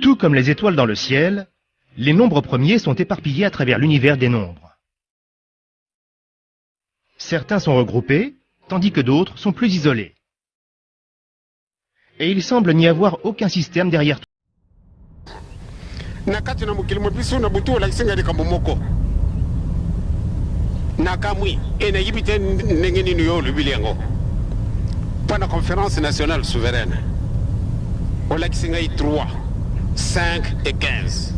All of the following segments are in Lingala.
Tout comme les étoiles dans le ciel, les nombres premiers sont éparpillés à travers l'univers des nombres. Certains sont regroupés, tandis que d'autres sont plus isolés. Et il semble n'y avoir aucun système derrière tout. Pendant la conférence nationale souveraine, on l'a 3, 5 et 15.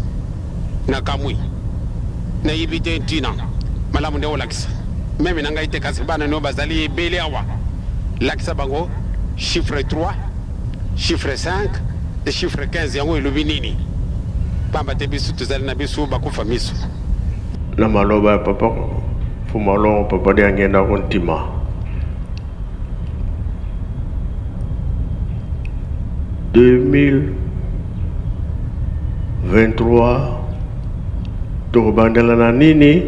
Nakamui. Naibite Tina. Malamu de Olax. Même n'a été Kasbana no Bazali Beleawa. L'axa Bango, chiffre 3, chiffre 5 et chiffre 15 Yango et Lubinini. Pamba Tebisu Tuzalnabisu Bakufamisu. La maloba papa. Fumalo papa de Angena Rontima. « 2023 tokobandela na nini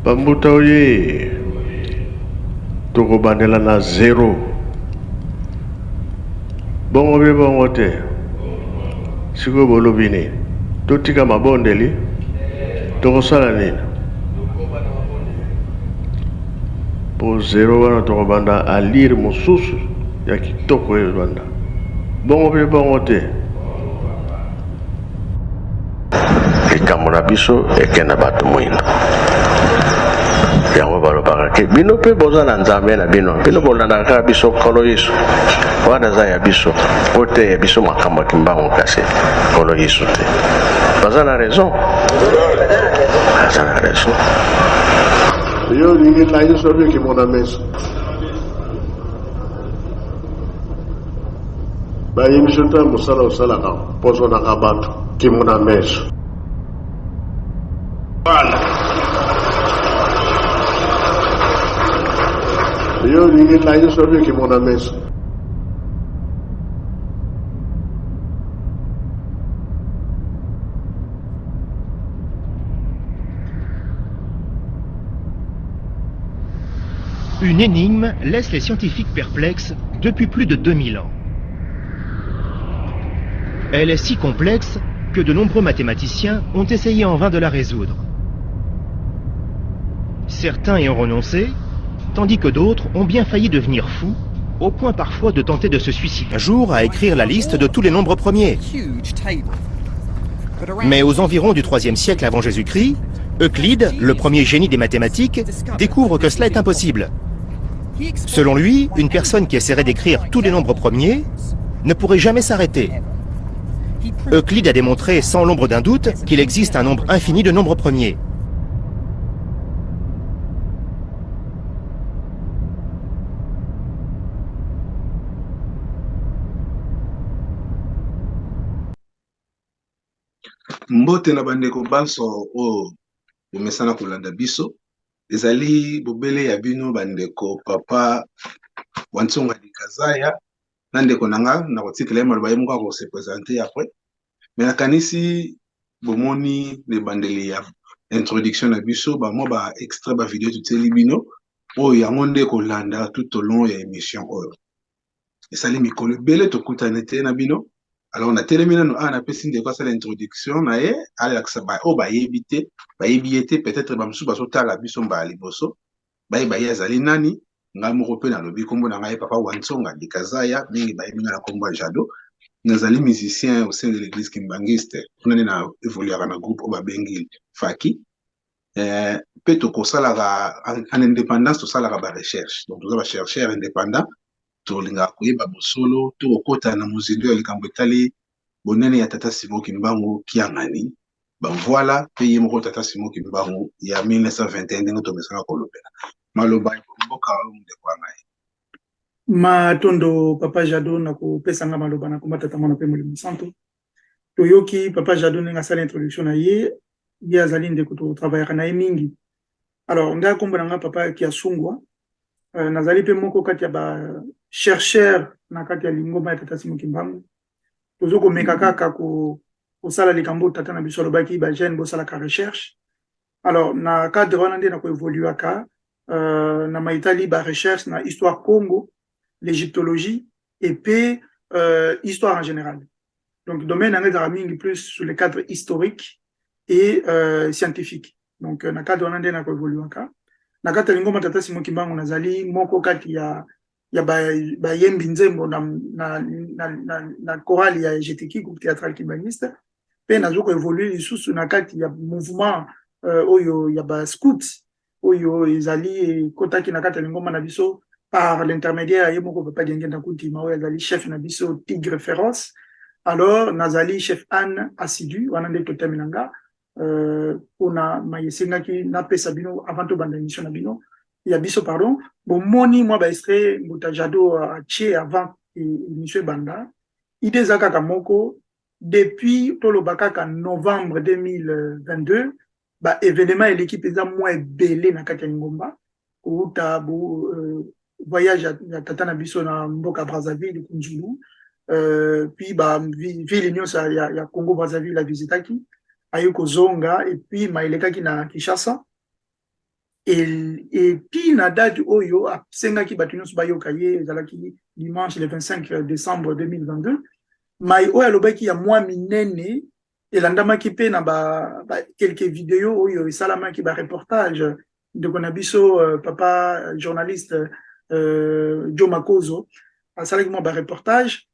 pambuta oye tokobandela na 0 bongo be bongo te siko bolobi nini totika mabondeli tokosala nini po 0 wana tokobanda a lire mosusu ya kitoko ya Rwanda. Bongo pe bongo te. Ekamona biso ekena batu mwina. Yango balobaka ke bino pe boza na nzambe na bino. Bino bolanda kaka biso kolo Yesu. Wana za ya biso. Ote ya biso makamba kimbango kase. Kolo Yesu te. Baza na raison. Baza na raison. Yo lingi la Yesu be ki mona meso. Ba yimishota musala usala ka poso na kabatu kimuna meso. Bana. Yo lingi la Yesu be ki mona meso. Une énigme laisse les scientifiques perplexes depuis plus de 2000 ans. Elle est si complexe que de nombreux mathématiciens ont essayé en vain de la résoudre. Certains y ont renoncé, tandis que d'autres ont bien failli devenir fous, au point parfois de tenter de se suicider un jour à écrire la liste de tous les nombres premiers. Mais aux environs du IIIe siècle avant Jésus-Christ, Euclide, le premier génie des mathématiques, découvre que cela est impossible. Selon lui, une personne qui essaierait d'écrire tous les nombres premiers ne pourrait jamais s'arrêter. Euclide a démontré sans l'ombre d'un doute qu'il existe un nombre infini de nombres premiers. Mbote na bandeko baso o bomesana kolanda biso ezali bobele ya bino bandeko papa Wansonga Dikazaya na ndeko nanga na kotikela maloba ye moko ko se présenter après mais nakanisi bomoni le bandeli ya introduction na biso ba mo ba extrait ba vidéo tuteli bino o yango nde kolanda tout au long ya émission oyo esali mikolo ebele tokutana te na bino. Alors na telemi nano ana pesi ndeko asala introduction na ye alakisa oyo bayebi te bayebi ye te peut-être bamosusu bazotala biso mbala liboso bayeba ye azali nani. Ngai moko mpe nalobi nkombo na ngai papa Wansonga Dikazaya, mingi bayebi nga na nkombo ya Jado. Nazali musicien au sein de l'église kimbangiste kuna nde na évoluaka na groupe oyo babengi Faki. Mpe tokosalaka en indépendance tosalaka barecherche, donc toza bachercheur indépendant tolingaka koyeba bosolo tokokota na mozindo ya likambo etali bonene ya tata Simon Kimbangu Kiangani. Voilà, pays moko tata Simon Kimbangu ya 1921 ndenge tomesana kolobela maloba mboka ndeko ya ngai. Matondo papa Jado na kopesa nga maloba na komba tata mwana pe molimo santo. Toyoki papa Jado nga sala introduction na ye azali ndeko to travaillera na ye mingi. Alors nga kombo na nga papa ki asungwa nazali pe moko kati ya ba chercheur na kati ya lingomba ya tata Simon Kimbangu. Tozo ko meka kaka ko sala likambo tata na biso lobaki ba jeune bo sala ka recherche. Alors na cadre wana nde na ko évoluer ka na maitali ba recherche na histoire Congo, l'égyptologie et puis histoire en général. Donc domaine en mingi plus sur le cadre historique et scientifique. Donc na cadre wana nde na ko évoluer ka na kati ya lingomba tata Simon Kimbangu nazali moko kati ya ba yembi nzembo na chorale ya GTK groupe théâtral kibaniste pe nazo ko évoluer lisusu na kati ya mouvement oyo ya ba scout oyo ezali kotaki na kati ya lingomba na biso par l'intermédiaire ya moko papa Diengenda Kutima oyo ezali chef na biso Tigre Féroce. Alors nazali chef Anne assidu wana nde toteminanga pona mayesengaki na pesa bino avant to banda émission na bino ya biso pardon bomoni moi ba extrait Mbuta Jado atie avant émission banda idée zaka kamoko depuis tolobaka ka novembre 2022 ba événement et l'équipe eza moins belé na kati ya ngomba uta voyage ya tata na biso na mboka Brazzaville Kunjulu puis ba ville nyonso ya Congo Brazzaville la visitaki ayoko zonga et puis maelekaki na Kinshasa et puis na date oyo sengaki batu nyonso bayoka ye ezalaki dimanche le 25 décembre 2022 mai oyo alobaki ya mwa minene elandamaki pe na quelques vidéos oyo esalamaki ba reportage de konabiso papa journaliste Joe Makozo asalaki mwa ba reportage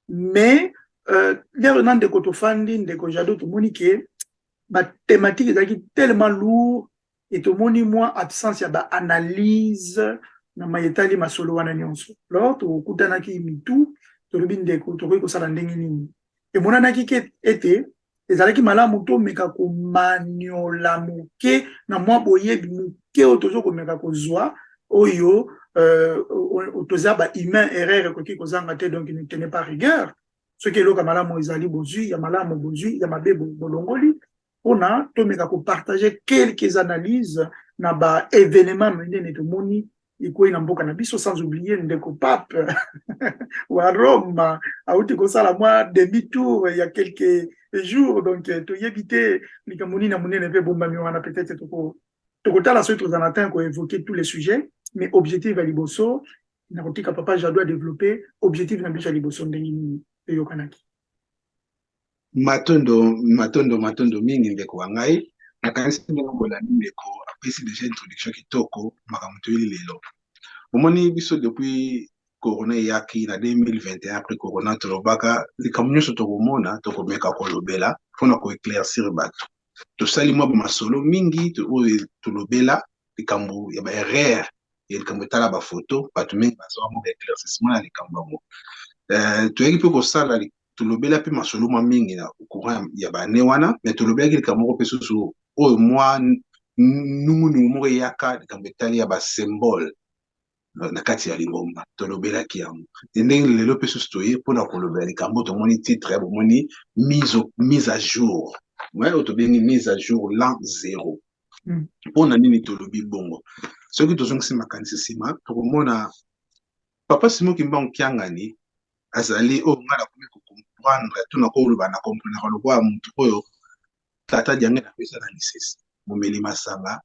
mais lero nan de kotofandi ndeko Jado tomoni ke ba thématique ezalaki tellement lourd et tomoni mwa absence ya ba analyse na mayetali masolo wana nyonso alors tokutanaki mitu tolobi ndeko tokoki kosala ndenge nini emonanaki ke ete ezalaki malamu tomeka komaniola moke na mwa boyebi moke oyo tozokomeka kozwa oyo toza ba humain erreur ekoki kozanga te donc ne tenait pas rigueur soki eloka malamu ezali bozwi ya malamu bozwi ya mabe bolongoli mpona tomeka kopartage quelques analyses na ba événement menene tomoni ekwei na mboka na biso sans oublier ndeko pape wa Rome auti kosala mwa demi tour il y a quelques jours donc toyebi te likambo nini na monene mpe bombami wana peut-être tokotala soki tozana ntan koévoquer tous les sujets mais objectif ya liboso na kotika papa Jado développer objectif na biso ya liboso ndenge nini eyokanaki matondo mingi ndeko wa ngai nakanisi ndenge bolandi ndeko apesi déjà introduction kitoko makambo toyeli lelo omoni biso depuis corona eyaki na 2021 après corona tolobaka likambo nyonso tokomona tokomeka kolobela mpona koéclaircir bato tosali mwa bamasolo mingi oyo tolobela likambo ya baerreur ya likambo etala bafoto bato mingi bazwa moko éclaircissement ya likambo yango toyaki mpe kosala tolobela mpe masolo mwa mingi na courant ya bane wana mais tolobelaki likambo moko mpe susu oyo mwa nungunungu moko eyaka likambo etali ya basymbole na kati ya lingomba tolobelaki yango ndenge lelo mpe susu toye mpona kolobela likambo tomoni titre bomoni mise à jour oyo tobengi mise à jour l'an 0 mpona nini tolobi bongo soki tozongisi makanisi nsima tokomona papa Simon Kimbangu Kiangani azali oyo nga nakomi kocomprendre tuna koloba na comprendre lokwa mutu oyo tata Diange apesa na lisesi momeli masanga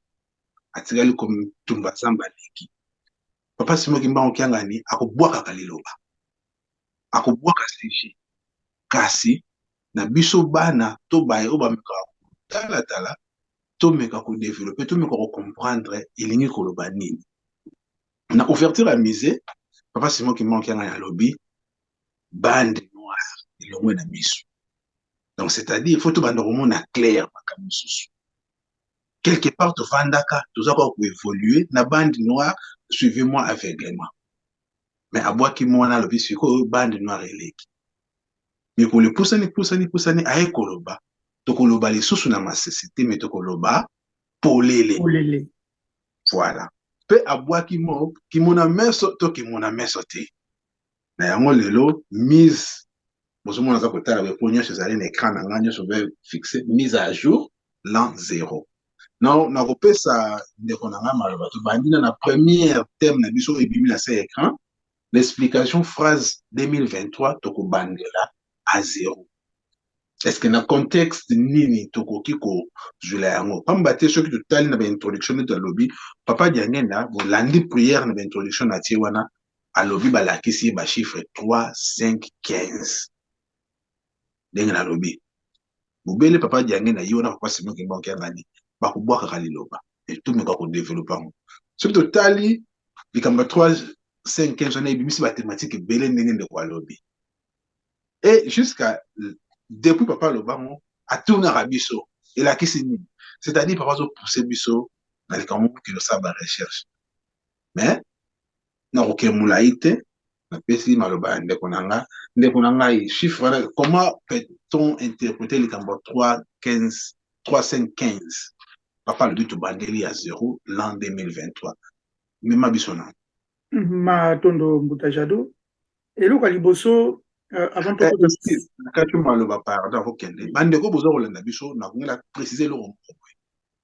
atikali kotumba zamba leki papa Simon Kimbangu Kiangani akobwakaka liloba akobwaka sije kasi na biso bana to baye o bameka tala to meka ko développer to meka ko comprendre elingi koloba nini na ouverture à musée papa Simon qui manque à lobby bande noire elongwe na miso donc c'est-à-dire il faut tout bande komona clair makambo susu quelque part to vandaka to za ko évoluer na bande noire suivez-moi aveuglément mais abwaki mona lobby siko bande noire eleki mais ko le poussani aye koloba to koloba les susu na masesité mais to koloba polele voilà pe abwaki mo kimona meso to kimona meso te na yango lelo mise bozomona za kotala be ponyo chez un écran na nganya so be fixé mise à jour l'an 0 non na kopesa ndeko na ngama maloba to bandina na première thème na biso ebimi na ce écran l'explication phrase 2023 to ko bandela à 0 est-ce que dans contexte nini tokoki ko jula yango pamba te soki totali na ba introduction de lobby papa Diangenda bolandi prière na ba introduction na tie wana a lobby balakisi ba chiffre 3 5 15 ndenge na lobby bobele papa Diangenda yona papa Simon Kimba ngani ba kubwaka kaliloba et tout me ko développer soki totali likamba 3 5 15 on a bimisi mathématique belé ndenge de kwa lobby et jusqu'à depuis papa Lobango a tourné à biso et la kisini c'est-à-dire papa zo pousser biso dans les camps qui le savent la recherche mais na ko kemulaite na pesi maloba ndeko nanga chiffre comment peut-on interpréter les camps 3 15 3 5 15 papa le dit bandeli à 0 l'an 2023 mais ma bisona ma tondo Mbutajado et lo kaliboso avant de quand tu m'as le pardon okende bande ko bozo kolanda biso na ngela préciser le propos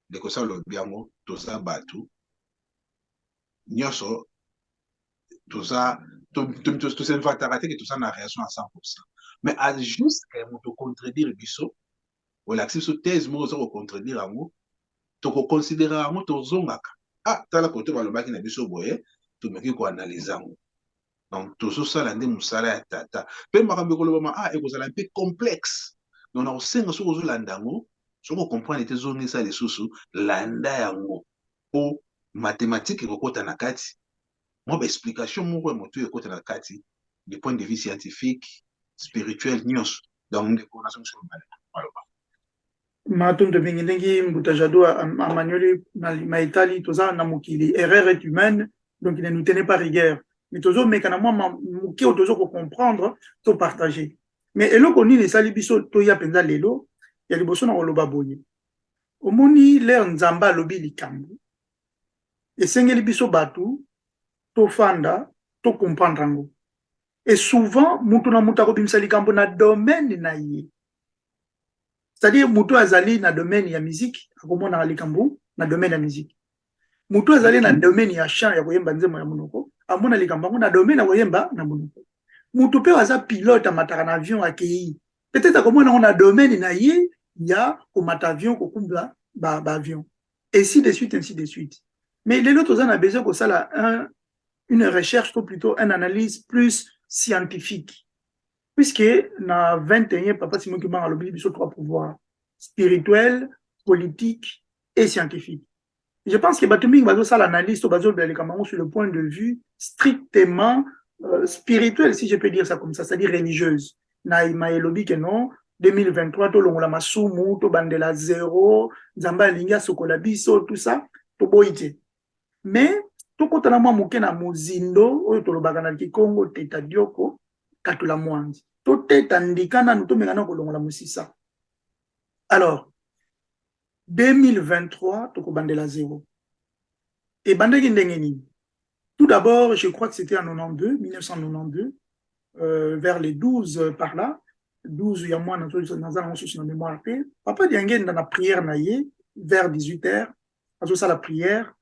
de ko ça le biango to ça batu nyoso to ça to c'est fatalité que tout ça na réaction à 100% mais à juste que mo to contredire biso ou l'accès sur thèse mo zo contredire ango to ko considérer ango to zongaka ah tala ko to ba le baki na biso boye to meki ko analyser ango. Donc, tout ça, là, nous sommes tata. Peu makambe kolobama ah et vous allez un peu complexe. Donc, on sait que sur landango, si on comprend les zones ça les sous landa yango pour mathématiques et kokota nakati. Moi, explication mon quoi moto et kokota nakati du point de vue scientifique, spirituel, nyos. Donc, des connaissances sur le mal. Maton de Bengengi Mbutajado à Manuel Maïtali, tout ça, Namukili, erreur est humaine, donc il ne nous tenait pas rigueur. Mais toujours mécaniquement qui ont toujours comprendre tout partager mais elo koni les salibiso to ya penza lelo ya liboso na oloba boye omoni le nzamba lobi likambo esengeli biso batu to fanda to comprendre ngo et souvent mutu na mutu akobimisa likambo na domaine na ye c'est-à-dire mutu azali na domaine ya musique akomona likambo na domaine ya musique mutu azali na domaine ya chant ya koyemba nzemo ya monoko amona likambo na domaine ya koyemba na monoko mutu pe aza pilote amataka na avion akei peut-être akomona on a domaine na ye ya komata avion kokumba ba avion ainsi de suite mais les autres on a besoin que ça une recherche ou plutôt une analyse plus scientifique puisque na 21 papa Simon Kimba a l'obligé sur 3 pouvoirs spirituel, politique et scientifique. Je pense que Batuming va faire l'analyse sur le point de vue strictement spirituel, si je peux dire ça comme ça, c'est-à-dire religieuse. Naïma et lobby que non, 2023, to longola masumu, to bandela zéro, zamba linga sokolabiso, tout ça, to boite. Mais, to kotana mwa muke na muzindo, oyo to lobaka na Kikongo, teta dioko, katula mwandi. To teta ndikana, nuto mengana kolongola musisa. Alors, 2023, to ko bandela zéro. Et bandeki ndengeni. Tout d'abord, je crois que c'était en 1992, vers les 12 par là, 12 il y a moins dans mémoire. Papa Diangen dans la prière naïe, vers 18h, à ça la prière.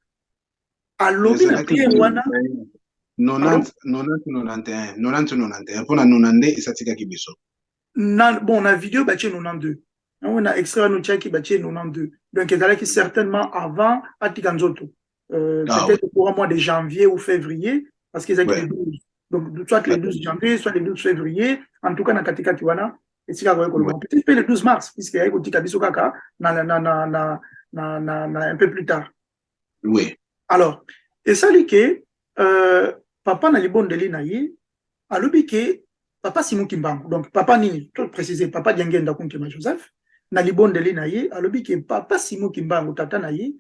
À l'objet de la prière, 90, 91, pour la 92 et ça c'est qui biso. Bon, on a vidéo bâti 92. On a extrait nous check bâti 92. Donc il y a certainement avant à Tikanzoto. Peut-être pour le mois de janvier ou février, parce qu'ils ont les 12. Donc, soit le 12 janvier, soit le 12 février, en tout cas, na katika kiwana, et si peut-être le 12 mars, puisqu'il y a un biso kaka, un peu plus tard. Oui. Alors, et ça dit que, papa na libon de l'inaïe, alobi que, papa Simon Kimbangu, donc papa ni, tout préciser, papa Diangenda Kunkema Joseph, na libon de l'inaïe, alobi que papa Simon Kimbangu, tata naïe,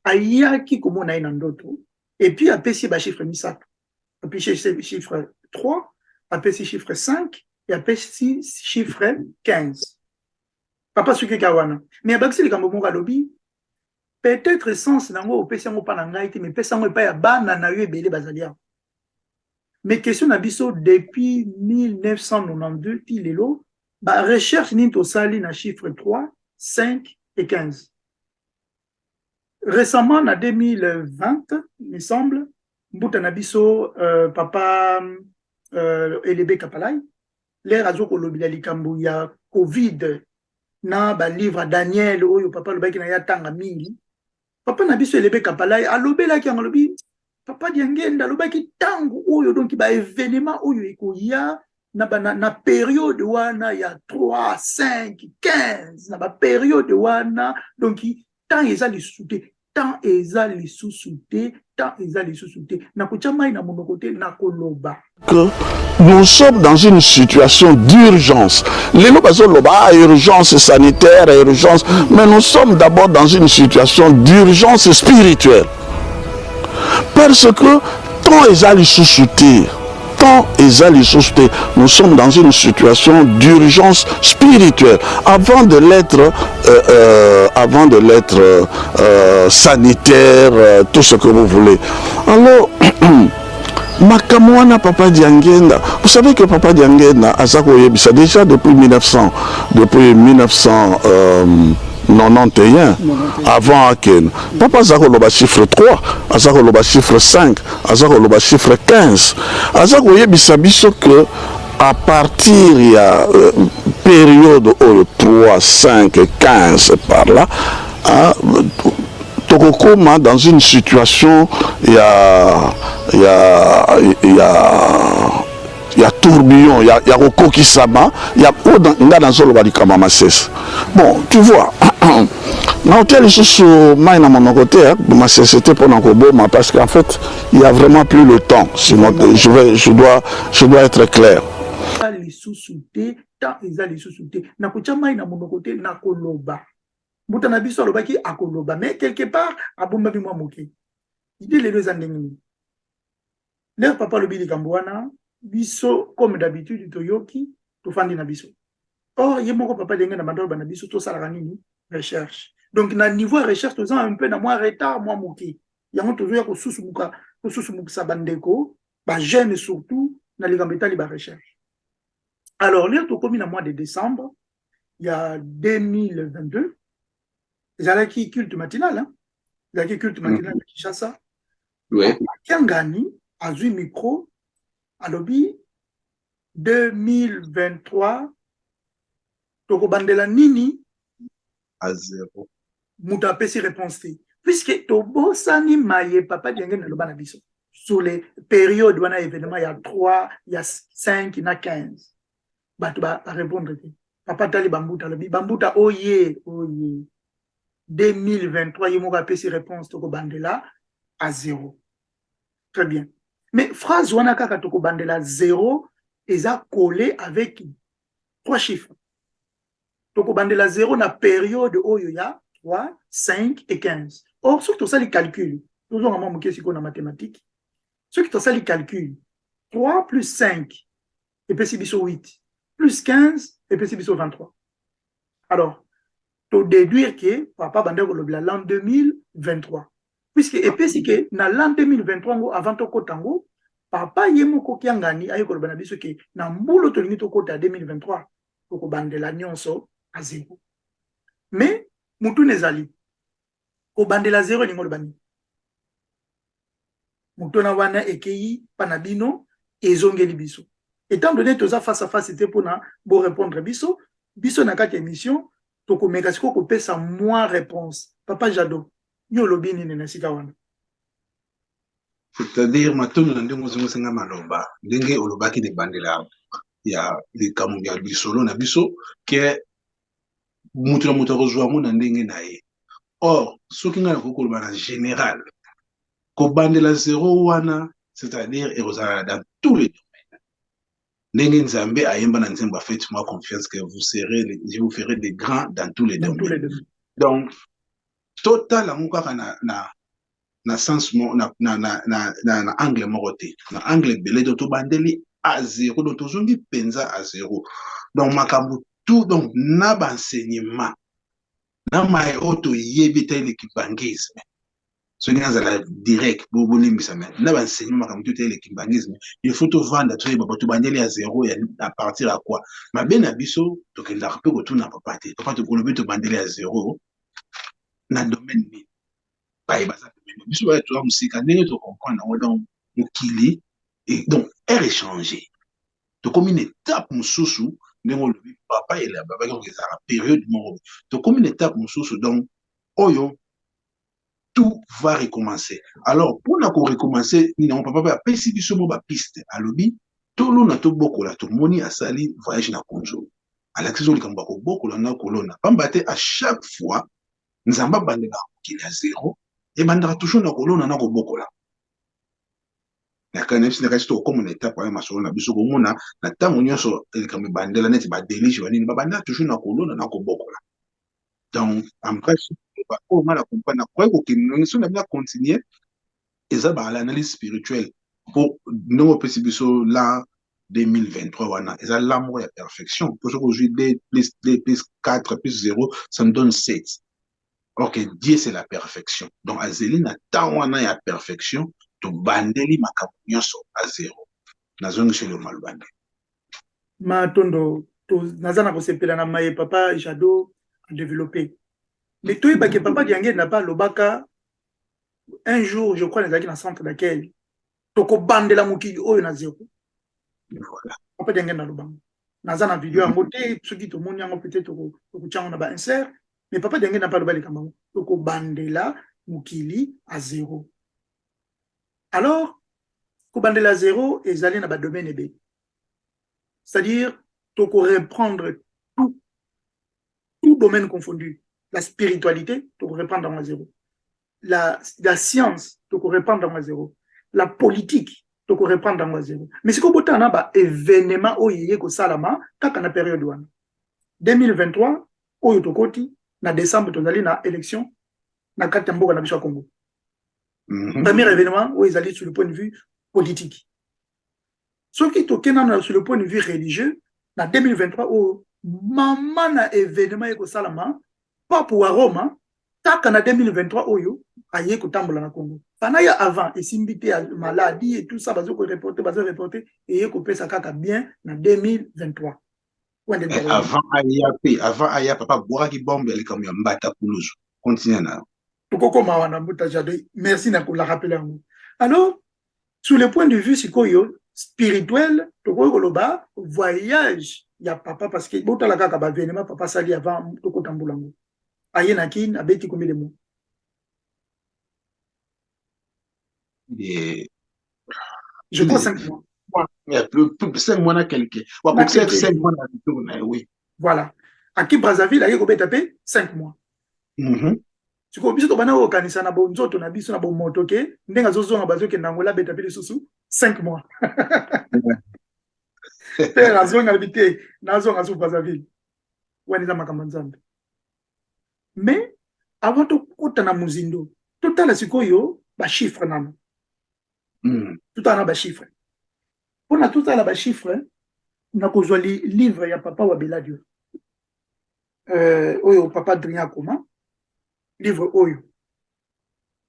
ayaki komo naïe nandoto, et puis apesi ba chiffre misato. Puis chiffre 3, après chiffre 5, et après chiffre 15. Papa suki kawana. Mais abakisi le kambo monga lobi, peut-être sens nango opesi yango pa na ngai te, mais pesa yango pa ya bana na yo ebele bazalia. Mais question na biso depuis 1992 ti lelo, ba recherche nini tosali na chiffre 3, 5 et 15. Récemment, en 2020, il me semble, Mbuta Nabiso, papa Elebe Kapalai, les razo kolobila likambu ya Covid, na ba livre Daniel, oyo papa lobaki na ya tanga mingi. Papa Nabiso Elebe Kapalai, alobela ki angolobi, papa Diangenda, lobaki tangu oyo, donc ba événement oyo ekoya, na période wana ya 3, 5, 15, na ba période wana, donc tant eza li souté. Tant eza li sous-souté, tant eza li sous-souté. Nakuchama ina monokote nakoloba. Que nous sommes dans une situation d'urgence. Les loba urgence sanitaire, urgence, mais nous sommes d'abord dans une situation d'urgence spirituelle. Parce que tant eza li sous-souté, nous sommes dans une situation d'urgence spirituelle avant de l'être sanitaire, tout ce que vous voulez. Alors Makamwana Papa Diangenda, vous savez que Papa Diangenda a ça déjà depuis 1991, avant Aken. Papa Zakoloba chiffre 3, Azakoloba chiffre 5, Azakoloba chiffre 15. Azakoye bisabiso que à partir il y a période 3, 5, 15 par là, Tokokoma dans une situation il y a tourbillon, il y a Roko Kisama, il y a dans Zolo Balikama Masses. Bon, tu vois, dans hôtel sous maïna mon côté, c'était pour Nankoboma parce qu'en fait, il n'y a vraiment plus le temps. Sinon, je dois être clair. Les sous-soutés, tant ils ont les sous-soutés. Nakuchama ina mon côté, nakoloba. Boutana biso alobaki akoloba, mais quelque part, abomba bimwa moke. Idée les deux andengini. Leur papa lobi likambouana, biso, comme d'habitude, toyoki, tofandi na biso. Or, yemoko papa denge na bandolo na biso, to salaranini, recherche. Donc, na niveau recherche, to un peu na moins retard, moins moke. Yango toujours ko susumuka sa bandeko, ba jeune surtout, na ligambeta li ba recherche. Alors, l'air to komi na mois de décembre, il y a 2022, Zalaki culte matinal, hein? Zalaki culte matinal de Kinshasa. Oui. Kiangani, a vu micro, à lobby 2023, Toko Bandela Nini, à 0. Mouta Pessi réponse. Puisque Tobo Sani Maye, papa Djengen na Lobana Biso, sur les périodes où on a événement, il y a 3, il y a 5, il y a 15. Bah, tu vas répondre. Papa Tali Bambouta, Bambouta, oh yeah. 2023, il m'a fait ses réponses Toko Bandela à 0. Très bien. Mais phrase Wanaka Toko Bandela 0, ils ont collé avec 3 chiffres. Toko Bandela 0, na période où il y a 3, 5 et 15. Or, surtout ça, les calculs. Toujours en moment qui est en mathématiques. Ceux qui ont ça, les calculs. 3 plus 5, et puis c'est 8. Plus 15, et puis c'est 23. Alors, tu déduire que papa bandeko lobla l'an 2023. Puisque epesi que na l'an 2023 avant to kotango papa yemo ko kiangani ayo kolobana biso ke na mbulo to lingi to kota 2023 ko bandela nyonso a 0. Mais mutu nezali ko bandela 0 lingo lobani. Mutu na wana ekei panabino ezongeli biso. Étant donné que ça face à face c'était pour na bo répondre biso na kati émission toko megasiko ko pesa moins réponse. Papa Jado, yo lobi ni na sika wana. C'est-à-dire matondo na ndenge ozingosenga maloba ndenge olobaki de bandela ya likambo ya bisolo na biso ke mutu na mutu akozwa mo na ndenge na ye. Or soki ngai nakoki koloba na général kobandela zéro wana, c'est-à-dire ekozala dans tous les domaines. Ndenge Nzambe ayemba na nzembo, faites-moi confiance que je vous ferai des grands dans tous les domaines. Donc total amu kaka na sens na angle moko te, na angle belé do to bandeli à zéro, do to zongi penza à zéro. Donc makambu tout, donc na ba enseignement na mai auto yebita l'équibangisme. Ce qui est direct, na ba enseignement makambu tout l'équibangisme. Il faut tout vendre tout bandeli à zéro et à partir à quoi? Ma ben abiso to kenda pe ko tout na papa te. Papa to kolobi to bandeli à zéro na domaine ni. Ba ibasa biso ba to musika ndenge to comprendre donc mukili et donc air échangé. To comme une étape mususu ndenge le papa et la baba qui ont la période mort. To comme une étape mususu donc oyo tout va recommencer. Alors pour na ko recommencer ni na papa ba pesi biso mo ba piste alobi to lo na to bokola to moni asali voyage na konjo. À l'accès au kamba ko bokola na kolona. Pambate à chaque fois nzamba bandela qui a zéro et bandera toujours na kolona na ko bokola. Na kana bisi na kasto comme une étape pour masolo na biso ko mona na tango nyonso el kambe bandela neti ba délige ba nini ba bandela toujours na kolona na ko bokola. Donc en bref ba ko mala comprendre quoi ko kinso na bien continuer eza ba l'analyse spirituelle pour nous pesi biso là 2023 wana eza l'amour et la perfection pour ce qu'aujourd'hui d plus 4 plus 0 ça me donne 7. Ok, Dieu c'est la perfection. Donc azeli na tawana ya perfection to bandeli makambo nyonso à zéro. Nazongi chez le malbande. Ma tondo to nazana ko sepela na maye papa Jado a développé. Mais toi ba ke papa Diangé n'a pas lobaka un jour je crois les dans le centre d'accueil. To ko bandela mukili oyo na zéro. Voilà. Papa Diangé na lobanga. Nazana vidéo en moté soki to moni yango peut-être ko tchanga na ba insert. Mais papa Diangé n'a pas le bali kamamo. Toko bandela mukili à zéro. Alors, ko bandela zéro et zali na ba domaine B. C'est-à-dire, toko reprendre tout domaine confondu. La spiritualité, toko reprendre dans zéro. La science, toko reprendre dans zéro. La politique, toko reprendre dans zéro. Mais si ko botana ba événement oyeye ko salama kaka na période wana. 2023 oyo tokoti na décembre tozali na élection na kati mboka na biso Congo. Premier événement où ils allaient sur le point de vue politique. Sauf qu'ils tokenana sur le point de vue religieux na 2023 où maman na événement eko salama pas pour Roma taka na 2023 oyo aye ko tambola na Congo. Panaya avant et simbité maladie et tout ça bazo ko reporter et ko pesa kaka bien na 2023. Avant Aya, papa boira qui bombe elle comme mbata Toulouse. Continue là. Merci de la rappeler. Alors, sur le point de vue spirituel, voyage, il y a papa parce que papa sali avant Toko Tambulango. Ayenakin a bêti combien de mots? Je crois 5 mois. Plus 5 mois, quelqu'un. 5 mois, oui. Voilà. À qui Brazzaville, il y a tapé 5 mois. Tu vois, biso to bana o kanisa na bo nzoto na biso na bo motoke, ndenga zozo na bazo ke nangola beta pele susu 5 mois. Te razo ngabité nazo ngazo Brazzaville. Wani za makambanzambe. Mais avant to kota na muzindo, total sikoyo ba chiffre nana. Tout en a ba chiffre. Pour na tout à la chiffre, na kozwa livre ya papa wa Beladio. Oyo papa Adrien Koma. Livre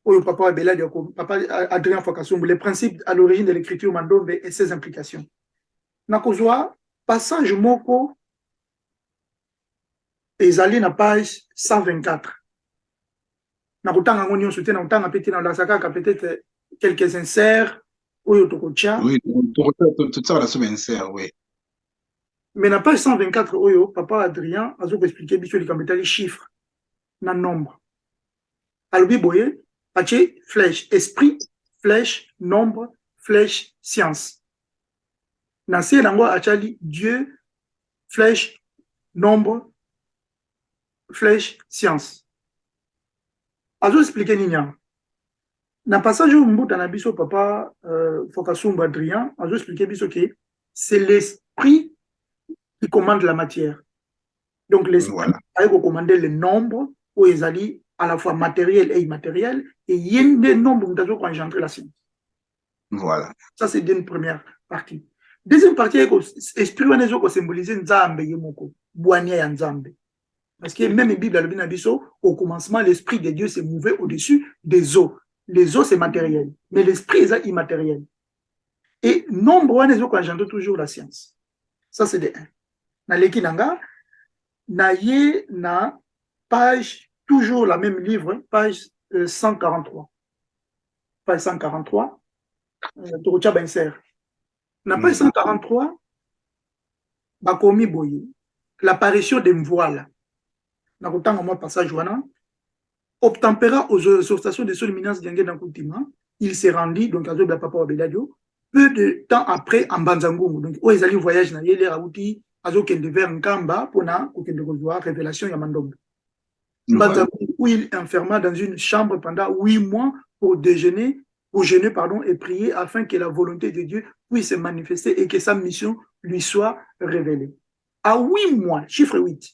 Oyo papa wa Beladio, papa Adrien Fakasumbu, les principes à l'origine de l'écriture Mandombe et ses implications. Na kozwa passage moko ezali na page 124. Na kotanga ngonyo soute na kotanga petit na la saka peut-être quelques inserts. Oui, tout ça, la semaine insert, oui. Mais na page 124, oyo, papa Adrien a expliqué biso les chiffres, na nombre. Alobi boye, pache flèche, esprit, flèche, nombre, flèche, science. Dans ce langage, achali Dieu, flèche, nombre, flèche, science. Azo expliquer Nina. Dans le passage où Mbuta na biso papa Fokasumba Adrien, azo expliquer biso que c'est l'esprit qui commande la matière. Donc l'esprit a commandé le nombre où ils allaient à la fois matériel et immatériel, et il y a des nombres qui ont engendré la science. Voilà. Ça, c'est une première partie. Deuxième partie, l'esprit qui symbolise Nzambe Yemoko, Boania ya Nzambe. Parce que même la Bible, au commencement, l'esprit de Dieu s'est mouvé au-dessus des eaux. Les eaux, c'est matériel, mais l'esprit est immatériel. Et nombre des eaux qui engendrent toujours la science. Ça, c'est de 1. Dans l'Ekinanga, na page toujours la même livre, page 143. Page 143, Torocha Benser. Dans page 143, Bakomi Boye, l'apparition des voiles. Dans le temps, passage, obtempéra aux exhortations de son éminence Diangue dans Koutima, il s'est rendu, donc à Zoba Papa Wabeladio, peu de temps après en Banzangongo. Donc, où ils allaient voyager dans les Raouti, à Zokende vers Nkamba, pour na, révélation Yamandombe. Où il enferma dans une chambre pendant 8 mois pour jeûner, et prier afin que la volonté de Dieu puisse se manifester et que sa mission lui soit révélée. À 8 mois, chiffre 8,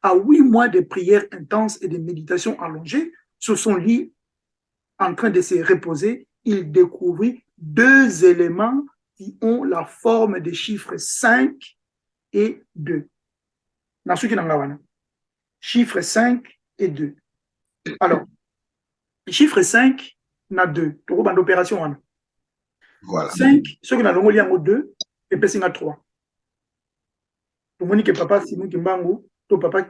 à 8 mois de prières intenses et de méditation allongées, sur son lit, en train de se reposer, il découvrit 2 éléments qui ont la forme des chiffres 5 et 2. Chiffre 5 et 2. Alors, chiffre 5 n'a 2. Tu vois, l'opération. Voilà. 5, ceux qui n'ont pas 2, et puis c'est 3. Tu vois que papa Simon Kimbangu, papa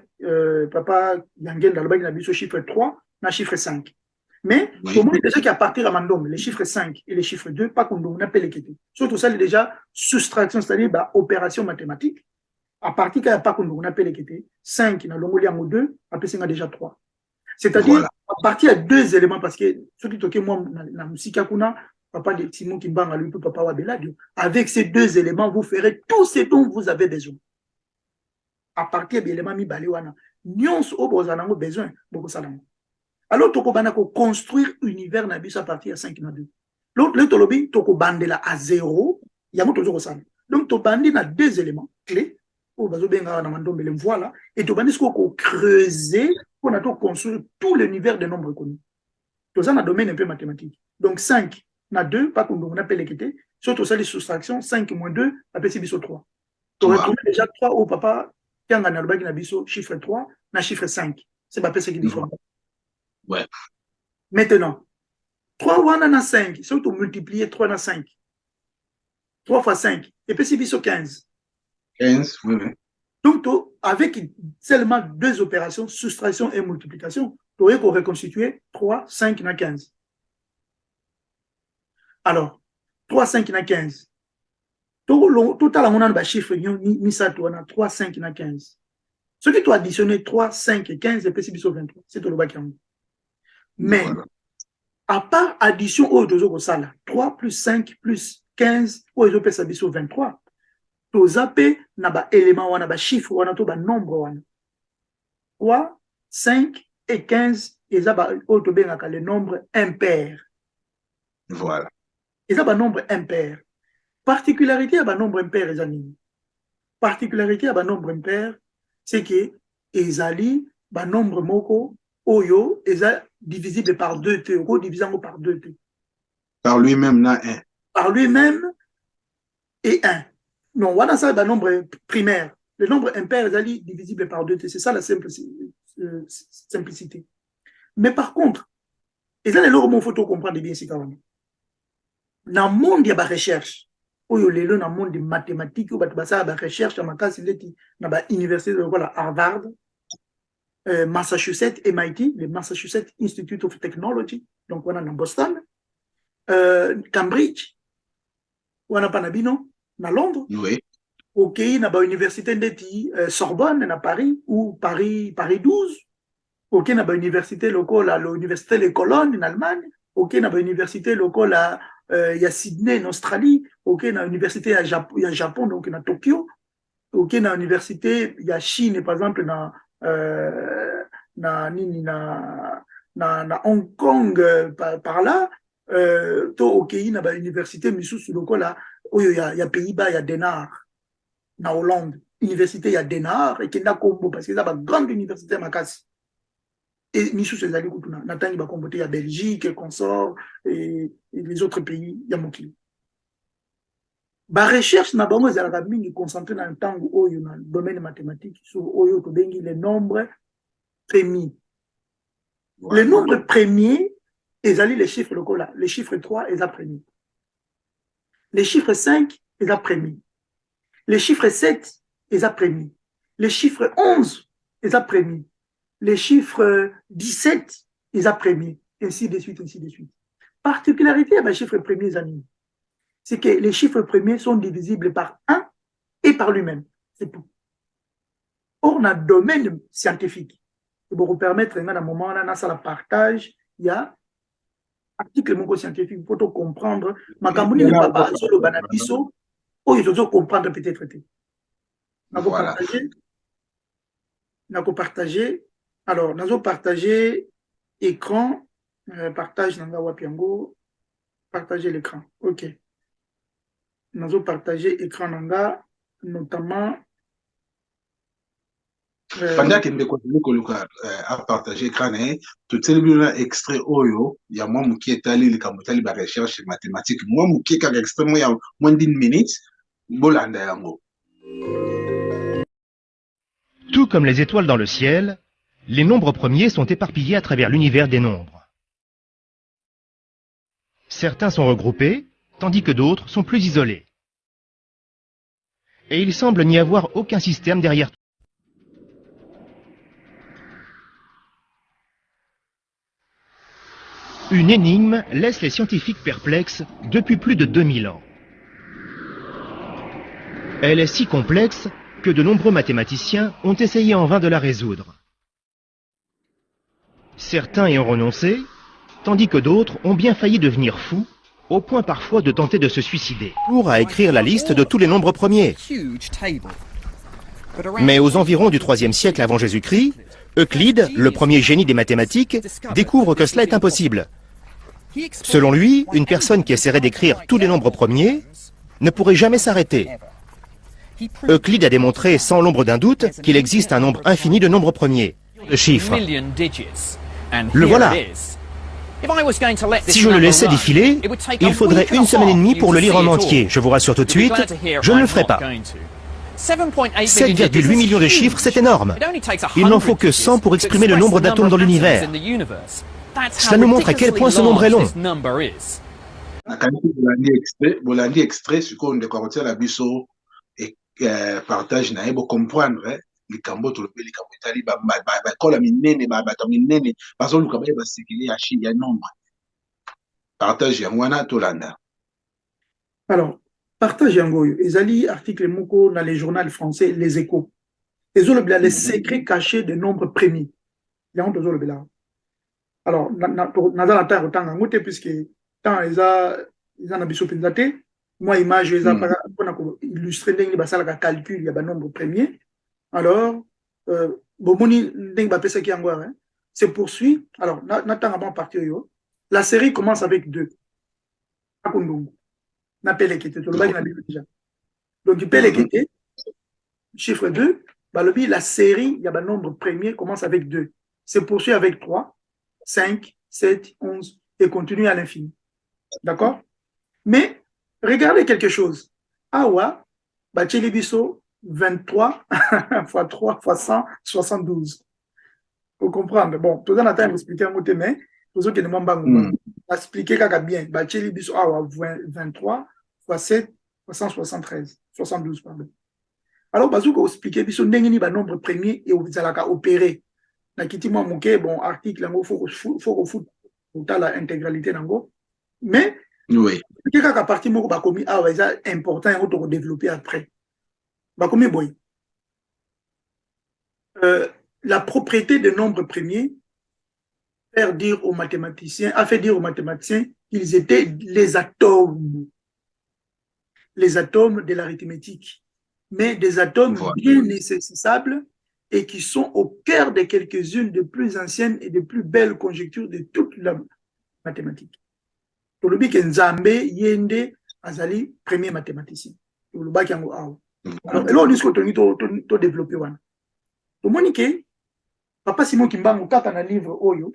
Yangen Dalbag n'a vu ce chiffre 3, n'a chiffre 5. Mais, pour moi, déjà qu'à partir de Mandom, les chiffres 5 et les chiffres 2, pas qu'on appelle les quêtes. Surtout ça, c'est déjà soustraction, c'est-à-dire opération mathématique. À partir qu'il n'y a pas qu'on appelle les quêtes, 5 dans l'ongoliango 2, après c'est déjà 3. C'est-à-dire, à partir de 2 éléments, parce que ceux qui toquent moi, dans musique, papa de Simon Kimbanga, lui, papa Wabeladio, avec ces 2 éléments, vous ferez tout ce dont vous avez besoin. À partir de l'élément mi balewana, nyons au bozanango besoin, beaucoup salango. Alors, toko banako construire univers na bis à partir de 5 na 2. L'autre, le tolobi, toko bandela à 0, yamo tozo sana. Donc, to bandi na 2 éléments clés, au bazo benga na mandombe le voilà, et to bandi ce qu'on creuser pour na construire tout l'univers des nombres connus. To ça na domaine un peu mathématique. Donc, 5 na 2, pas qu'on appelle l'équité, surtout ça les soustractions, 5 moins 2, après c'est biso 3. Tu retrouves déjà 3 au papa, qui en a na biso chiffre 3, na chiffre 5. C'est pas ce qui est différent. Ouais. Maintenant, 3 wana na 5, surtout multiplier 3 na 5. 3 fois 5, et puis c'est biso 15. 15, oui. Donc, avec seulement 2 opérations, soustraction et multiplication, tu aurais reconstituer 3, 5 na 15. Alors, 3, 5 na 15. Total, on a un chiffre, ni ça, 3, 5 na 15. Ce qui doit additionner 3, 5 et 15, et puis c'est biso 23. C'est tout le bas qui en. Mais, voilà. À part addition au 3 plus 5 plus 15, au 23, to zappé na ba élément wana ba chiffre wana to ba nombre wana 3 5 et 15 eza ba auto bengaka le nombre impair. Voilà. Eza ba nombre impair. Particularité à ba nombre impair eza nini? Particularité à ba nombre impair c'est que ezali ba nombre moko oyo eza divisible par 2 t, ou divisant par 2 t. Par lui-même na 1. Par lui-même et 1. Non, on a ça le nombre primaire. Le nombre impair est divisible par 2t. C'est ça la simplicité. Mais par contre, et ça, il faut comprendre bien ce qu'il y a. Dans le monde, il y a des recherches. Dans le monde des mathématiques, il y a des recherches. Dans l'université de Harvard, Massachusetts, MIT, le Massachusetts Institute of Technology, donc on a dans Boston, Cambridge, on a Panabino, à Londres, oui. Ok, na ba université de Sorbonne à Paris ou Paris 12. Ok, na ba université locale à l'université de Cologne en Allemagne ok, na université locale il y a Sydney en Australie, ok, na université il y a Japon, donc na Tokyo, ok, na université il y a Chine, par exemple, na Hong Kong, par là, to ok, na ba université misusu lokola, oyo il y a Pays-Bas, il y a Denard, na Hollande, université il y a Denard, et Kenda Kombo, parce que c'est une grande université makasi. Et misusu ezali kutuna, na tangi ba kombote ya Belgique, consort, et les autres pays, ya mokili. Ba recherche na bango ezalaka mingi concentré na ntango oyo na domaine mathématique sur oyo tobengi les nombres premiers. Les nombres premiers ezali les chiffres lokola, les chiffres 3 eza premier. Les chiffres 5 eza premier. Les chiffres 7 eza premier. Les chiffres 11 eza premier. Les chiffres 17 eza premier, ainsi de suite, ainsi de suite. Particularité des chiffres premiers amis, c'est que les chiffres premiers sont divisibles par 1 et par lui-même. C'est tout. Or, dans le domaine scientifique, pour vous permettre, à un moment, on a ça, le partage, il y a article scientifique pour comprendre. Ma campagne n'est pas sur le banabiso, ou ils ont comprendre peut-être. Nous avons partagé. Alors, nous avons partagé écran, partage Nanga Wapiango, partager l'écran. OK. Nous avons partagé écran Nanga, notamment. Pendant que nous avons partagé l'écran, tout le extrait Oyo, il y a moi qui est allé le Kamotali la recherche mathématique. Moi qui est extrait, il y a moins d'une minute. Tout comme les étoiles dans le ciel, les nombres premiers sont éparpillés à travers l'univers des nombres. Certains sont regroupés, tandis que d'autres sont plus isolés. Et il semble n'y avoir aucun système derrière tout. Une énigme laisse les scientifiques perplexes depuis plus de 2000 ans. Elle est si complexe que de nombreux mathématiciens ont essayé en vain de la résoudre. Certains y ont renoncé, tandis que d'autres ont bien failli devenir fous, au point parfois de tenter de se suicider. Pour à écrire la liste de tous les nombres premiers. Mais aux environs du IIIe siècle avant Jésus-Christ, Euclide, le premier génie des mathématiques, découvre que cela est impossible. Selon lui, une personne qui essaierait d'écrire tous les nombres premiers ne pourrait jamais s'arrêter. Euclide a démontré sans l'ombre d'un doute qu'il existe un nombre infini de nombres premiers, de chiffres. Le voilà. Si je le laissais défiler, il faudrait 1 semaine et demie pour le lire en entier. Je vous rassure tout de suite, je ne le ferai pas. 7,8 millions de chiffres, c'est énorme. Il n'en faut que 100 pour exprimer le nombre d'atomes dans l'univers. Cela nous montre à quel point ce nombre est long. Bolandi extrait, ce qu'on découvre la biso et partage na ebo comprendre les cambo to le pays cambo itali ba kola minene ba bato minene bazo luka ba sekili ya chi ya nombre partage ya wana to landa. Alors partage yango ezali article moko dans les journaux français Les Échos. Les secrets cachés des nombres premiers. Ya on tozo le bela. Alors naza na temps autant ngote puisque tant ils na biso pendate moi image ils a pour illustrer ndenge basala ka calcul ya ba nombre premier. Alors bomoni ndenge ba pesa ki yango hein se poursuit. Alors n'attend avant partir yo la série commence avec 2 akundungu na pele kete to le bagi na déjà donc il pele kete chiffre 2 balobi la série ya ba nombre premier commence avec 2 se poursuit avec 3 5 7 11 et continue à l'infini. D'accord? Mais regardez quelque chose. Awa, Bacheli Bisso, 23 x 3 x 100, 72. Faut comprendre. Bon, tout le monde a expliqué un mot, mais pour ceux qui ne m'ont pas expliqué bien. Bacheli Bisso, Awa, 23 x 7 x 173. 72, pardon. Alors, Bazouka a expliqué Bisso, n'engeni ba nombre premier et vous allez opérer. Nakiti moi moké, bon, article, faut refoutre l'intégralité nango. Mais, oui. Qu'à partir de bakomi ah ouais c'est important et on développer après bakomi boy la propriété des nombres premiers faire dire aux mathématiciens, a fait dire aux mathématiciens qu'ils étaient les atomes de l'arithmétique, mais des atomes bien nécessaires et qui sont au cœur de quelques-unes des plus anciennes et des plus belles conjectures de toute la mathématique. Tolobi ke Nzambe yende azali premier mathématicien. Toloba ki yango awa. Alors, elo nisiko to développer wana. Tomoni ke Papa Simon Kimbangu kaka na livre oyo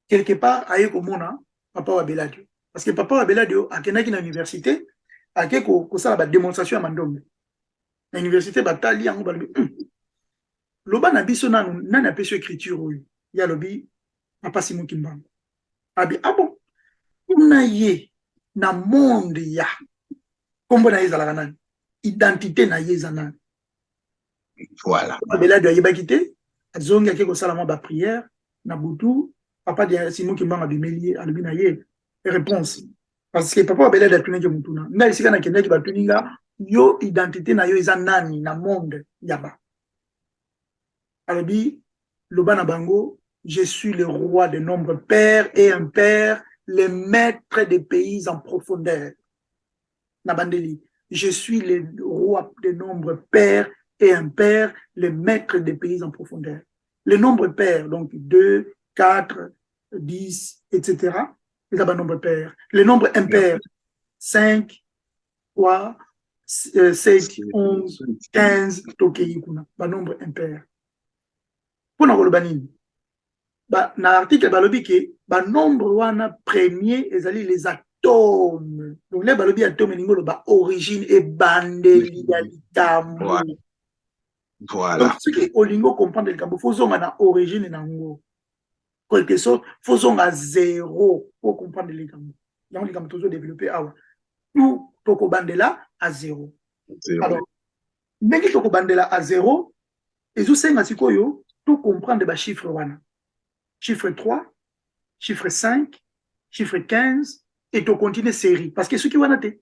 quelque part aye komona Papa Wabeladio. Parce que Papa Wabeladio akendaki na université ake kosala ba démonstration ya mandombe. Na université batali yango balobi loba na biso nani apesi écriture oyo ya lobi Papa Simon Kimbangu. Abi bon kuna ye na monde ya kombo na ye ezalaka nani identité na ye eza nani. Voilà. Wabeladio ayebaki te azongi ake kosala mwa ba prière na butu Papa de Simon Kimbangu abimeli alobi na ye réponse parce que Papa Wabeladio atunaki mutuna nga esika na kendaki batuninga yo identité na yo eza nani na monde yaba alobi loba na bango je suis le roi des nombres pairs et impairs, le maître des pays en profondeur. Nabandeli, je suis le roi des nombres pairs et impairs, le maître des pays en profondeur. Les nombres pairs, donc 2, 4, 10, etc. C'est un nombre pair. Les nombres impairs, 5, 3, 7, 11, 15, tokeyikuna, un nombre impair. Pour nous, na article balobi ke ba nombre wana premier ezali les atomes. Donc les balobi atomes lingolo ba origine et bandeli ya likambo. Voilà. Donc ce qui olingo comprendre likambo faut zonga na origine nango. Quelque sorte faut zonga zéro pour comprendre likambo. Donc likambo toujours développer awa. Tout toko bandela à zéro. Alors ndenge toko bandela à zéro ezo senga sikoyo tout comprendre ba chiffre wana. Chiffre 3, chiffre 5, chiffre 15, et tu continues série. Parce que ceux qui vont noter,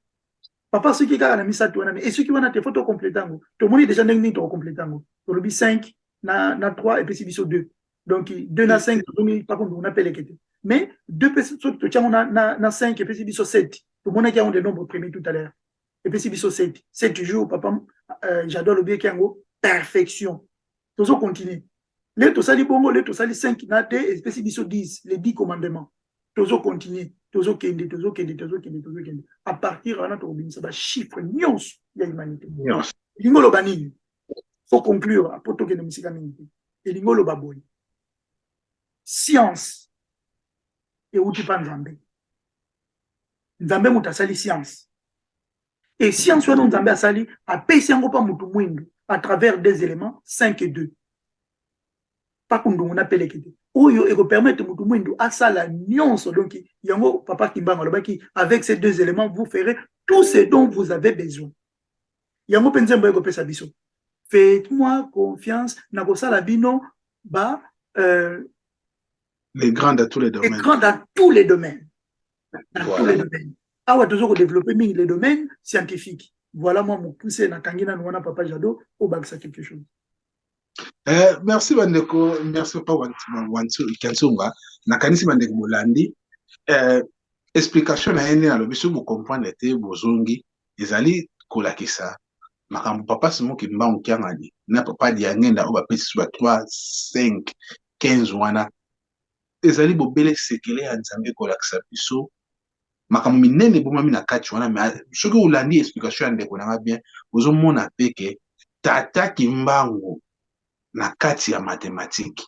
papa, ceux qui ont mis ça, et ceux qui vont noter, il faut te compléter. Tout le monde est déjà dans le compléter. Tu le 5, na 3, et puis c'est 2. Donc, 2 na 5, par contre, on appelle les. Mais 2 personnes, tu tiens na 5, et puis c'est 7. Tout le monde a des nombres premiers tout à l'heure. Et puis c'est 7. 7 toujours, papa, j'adore le bien qui est en perfection. Tout ça continue. Les tosali bongo, les tosali 5 nate, et puis 10, les 10 commandements. Tozo continue, tozo kende. À partir de là, ça va chiffre nyons de l'humanité. Lingolo banini. Faut conclure, pour toke de musika mingi. Et lingolo baboy. Science. Et outi pa Nzambe. Nzambe mutasali science. Et science wana Nzambe asali, a pesi yango pa mutu mwindu, à travers des éléments, 5 et 2. Pas qu'on on appelle les oyo et permettre mutu mwindu à ça la nuance donc yango papa Kimbangu lobaki avec ces deux éléments vous ferez tout ce dont vous avez besoin yango penzembo eko pesa biso faites-moi confiance na ko sala bino ba les grands dans tous les domaines. Les grands dans tous les domaines. Dans voilà. Tous les domaines. Awa toujours développer les domaines scientifiques. Voilà moi mon poussé na kangina nwana papa Jado au baksa quelque chose. Merci Bandeko, merci Papa Wantu Kansunga. Nakanisi Bandeko Molandi. Explication na ene alobi so vous comprendre te bozongi ezali kolakisa. Makambo Papa Simon Kimbangu kiangani. Na papa diangenda oba pesi sur 3, 5, 15 wana. Ezali bobele sekele ya Nzambe kolakisa biso. Makambo minene bomami na kati wana mais soki olandi explication ya ndeko na bien ozomona peke Tata Kimbangu na kati ya mathématique.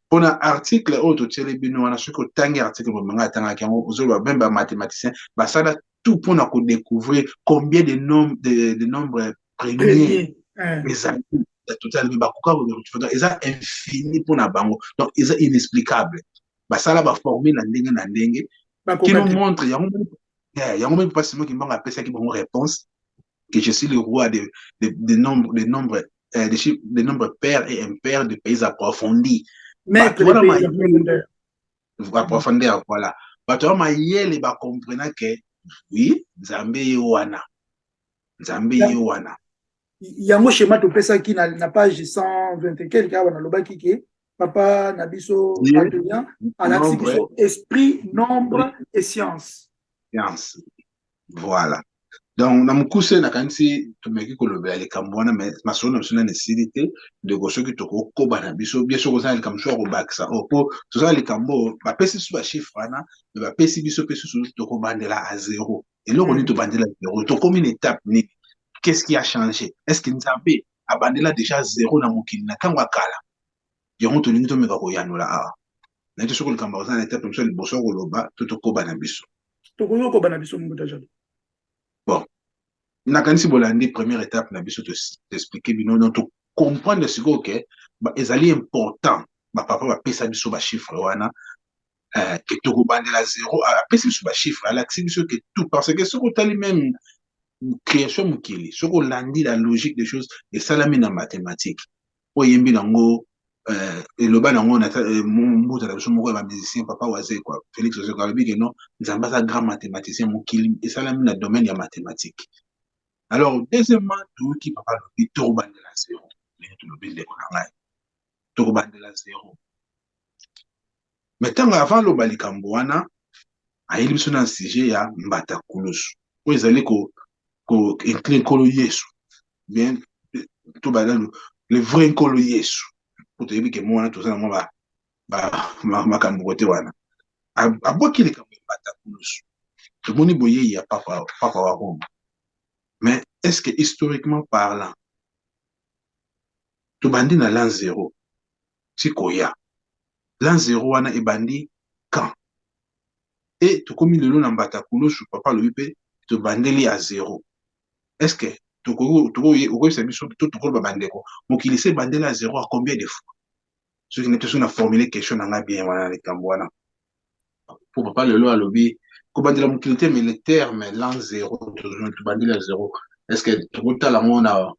Pour un article autre télé bino wana soki otangi article bomanga tanga kango ozolo même ba mathématicien ba ça tout pour na découvrir combien de nombres premiers les amis total ba koka eza infini pour na bango donc eza inexplicable ba ça ba formule na ndenge qui nous montre yango même pas seulement qui m'a appelé ça qui bon réponse que je suis le roi des nombres des nombres pairs et impairs de pays approfondis. Mais approfondir, voilà. Bato ma yele ba comprenant que oui, Nzambe wana. Yango schéma to pesa qui na page 120 quelque wana lobaki ke Papa Nabiso Adrien, à l'axe esprit, nombre et science. Science. Voilà. Donc, dans mon coup, c'est nakansi to meki ko lobe ali kambwana mais masona sona nécessité de go soki to ko ko bana biso bien sûr ko ça comme choix au bac ça oh pour tout ça les kambo ba pesi sur chiffre ana ba pesi biso pesi sur to ko bandela à zéro et là on est to bandela à zéro to comme une étape ni qu'est-ce qui a changé est-ce que Nzambe a bandela déjà zéro na mokili na kangwa kala yango to lingi to meka ko yanula a na to soko kamba ça na étape comme ça le bosso ko loba to ko bana biso to ko bana biso mu déjà. Bon, nakanisi bolandi première étape na biso t'expliquer bino donc to comprendre ce que ba ezali important ba papa ba pesa biso ba chiffre wana que to ko bandela zéro a pesa biso ba chiffre ala que biso que tout parce que ce que tali même création mukili ce que landi la logique des choses et salami na mathématique o yembi nango et le ban nango na mon la biso moko ba musicien papa waze quoi Félix Ozo Kalobi que non nzamba za grand mathématicien mukili et salami na domaine ya mathématique. Alors, deuxièmement, tout qui papa le tout de la zéro. Tout de la zéro. Maintenant, avant le balikambouana, a eu un sujet à Mbata Koulos. Où ils allaient inclure Kolo Yesu. Bien, tout le vrai Kolo Yesu. Pour te dire que moi, tout ça, moi, ma kambouete wana. A bois qui les Mbata Koulos. Tout le monde boye, il y a papa wa Rome. Mais est-ce que historiquement parlant, tout bandi na l'an zéro, si koya, l'an zéro wana e bandi quand? Et tout comme le nom n'ambata kulo sur papa le hupe, tout bandeli à zéro. Est-ce que tout le bandeko, donc il essaie bandeli à zéro à combien de fois? Ceux qui n'étaient pas formulé question n'a bien wana les Cambouana. Pour papa le lot à lobby, comment dire la mobilité mais le terme l'an zéro, tout bandeli à zéro. Est-ce que tout le monde a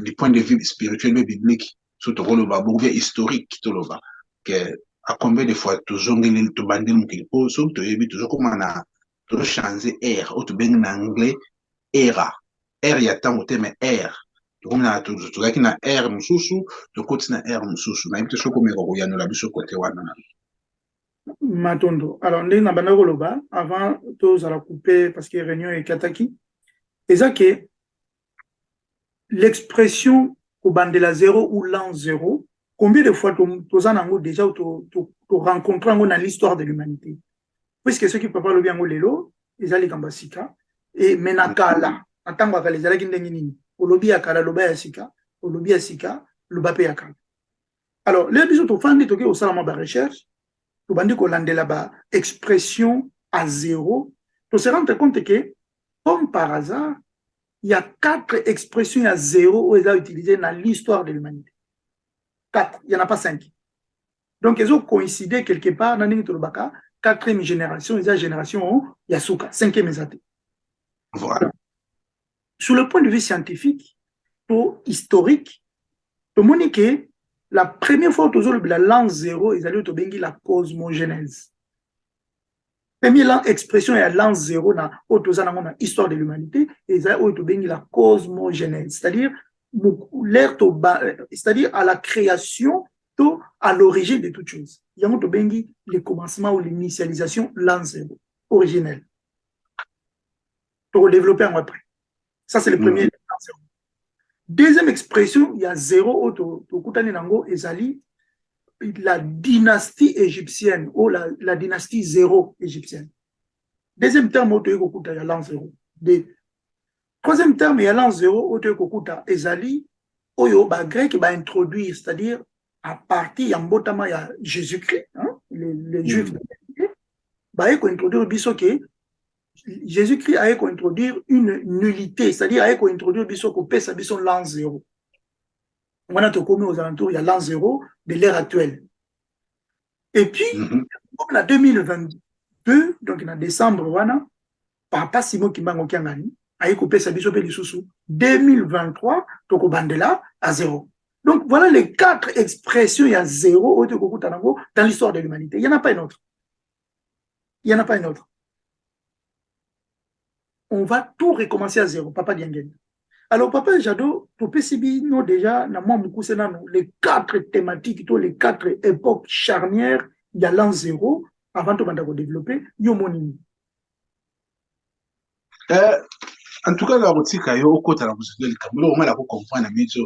du point de vue spirituel et biblique, surtout le bas historique, tout le bas, que à combien de fois toujours ngeli to bandel mukili po so to yebi toujours comment on a to changer air ou to ben en anglais era air ya tango te mais air to comme na to ki na air mususu to koti na air mususu na yebi so comme ko ya no la biso côté wana Matondo. Alors ndenge na banda koloba avant to zala couper parce que réunion est kataki eza que l'expression au bandela zéro ou l'an zéro, combien de fois tu as déjà rencontré dans l'histoire de l'humanité? Puisque ceux qui peuvent parler bien au lelo, ils allaient dans Basika, et menakala, en tant que les allaient dans Nini, au lobby à Kala, l'obé à Sika, au lobby à Sika, le bapé à Kala. Alors, les bisous, tu fais au salama de recherche, tu bandis qu'on lande là-bas, expression à zéro, tu te rends compte que, comme par hasard, il y a 4 expressions à zéro où ils ont utilisé dans l'histoire de l'humanité. 4, il n'y en a pas 5. Donc, ils ont coïncidé quelque part dans le 4e génération, ils ont génération Yasuka, 5e ésaté. Voilà. Sur le point de vue scientifique, historique, tout le monde que la première fois que la l'an zéro, ils allaient utiliser la cosmogénèse. Première expression est l'an zéro dans l'histoire de l'humanité, et ils ont utilisé la cosmogénèse, c'est-à-dire à la création, à l'origine de toute chose. Il y a le commencement ou l'initialisation l'an zéro, originel. Pour développer un après. Ça, c'est le premier l'an zéro. Deuxième expression, il y a zéro, la dynastie égyptienne ou la dynastie zéro égyptienne. Deuxième terme, il y a l'an zéro. Troisième terme, il y a l'an zéro, Ezali, grec va introduire, c'est-à-dire à partir de Jésus-Christ, les Juifs, va introduire Jésus-Christ a introduire une nullité, c'est-à-dire a introduire l'an zéro. On a aux alentours, il y a l'an zéro de l'ère actuelle. Et puis, comme en 2022, donc en décembre, Papa Simon Kimbango Kiangani, a coupé sa biso pe lisusu 2023 toko bandela à zéro. Donc voilà les 4 expressions il y a zéro dans l'histoire de l'humanité. Il n'y en a pas une autre. Il n'y en a pas une autre. On va tout recommencer à zéro, Papa Diangen. Alors, Papa Jado, pour PCB, nous déjà, les 4 thématiques, les 4 époques charnières de l'an 0, avant de développer, Yomonini. En tout cas, la route kayo okota na kusuka likambo au la ko comprendre mizo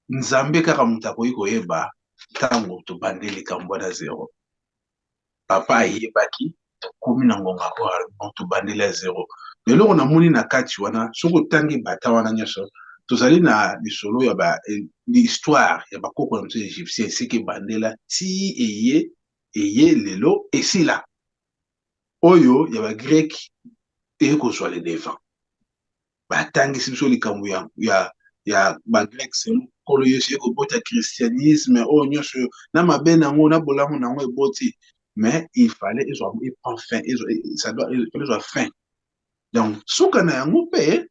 nzambe kaka mutako iko yeba tango to bande likambo na 0. Papa yebaki to komi na ngonga ko to bande la 0. Lelo na moni na kati wana soko tangi bata wana nyoso tozali na lisolo ya ba l'histoire ya ba koko na égyptien siki bandela ti eye lelo esila oyo ya ba grec et ko soit les devant batangisi biso likambo ya bagrek selo kolo yesu ekobota christianisme oyo nyonso na mabe nango na bolamu nango eboti mais il fallait il prend fin ça doit il fin donc suka na yango pe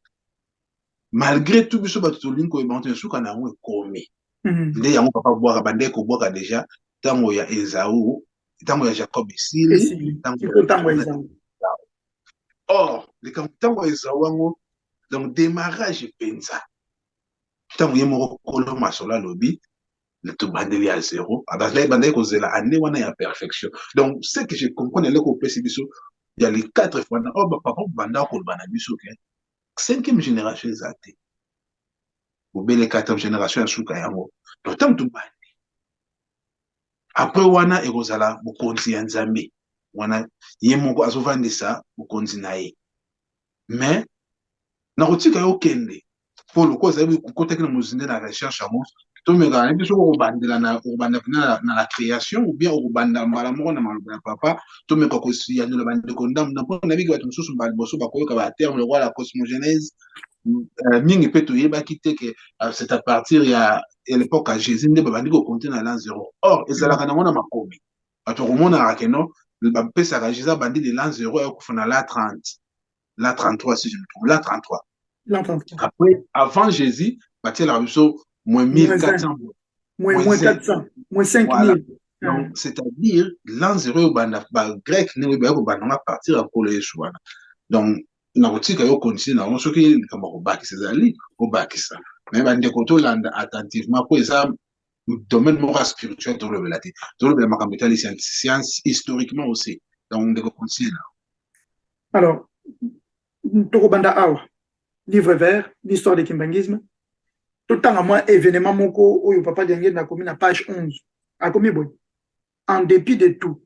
malgré tout biso bato tolingi koyeba te suka na yango ekomi nde yango papa bwaka bande kobwaka déjà ntango ya Esau ntango ya Jacob esili ntango ya Esau or likambo ntango ya Esau wango donc démarrage penza tant ye moko kolo masola lobi le to bandeli à 0 abazai bandai ko zela année wana ya perfection donc ce que je comprends le ko pesi biso il y a les 4 fois oh papa banda ko bana biso ke 5e génération ezate ou bien les 4e génération ya suka yango donc tant to bandi après wana ekozala bokonzi ya nzambe wana ye moko azovandisa bokonzi na ye mais na kotika yo kende pour le cause avec côté que nous nous la recherche à moi to me ga et puis au bandela na la création ou bien au banda malamu na malobela papa to me ko si ya no bande kondam na po na bigi watu mususu mbali boso ba koyoka ba terme le roi la cosmogénèse mingi pe to yeba kite que c'est à partir ya l'époque à Jésus nde ba bandi ko compter na l'an 0 or ezala kana mona makomi bato komona rakeno ba pesa ka Jésus bandi de l'an 0 ya kufuna la 30 la 33 si je me trompe la 33. Après, avant Jésus, bâtir la Rousseau, moins 1400. Moins 400. Moins 5000. Voilà. Donc, c'est-à-dire, l'an 0, grec, nous va partir à Polo Yeshua. Donc, na kotika yo continue na so ki kama ko bakisa zali ko bakisa mais bande ko to landa attentivement pour ça domaine moral spirituel dans le relati dans le makambo tali science historiquement aussi donc de continue. Alors, to banda awa livre vert, l'histoire du kimbangisme. Tout le temps, à moi, événement, moko, où papa Diangé n'a commis la page 11. A commis bon. En dépit de tout,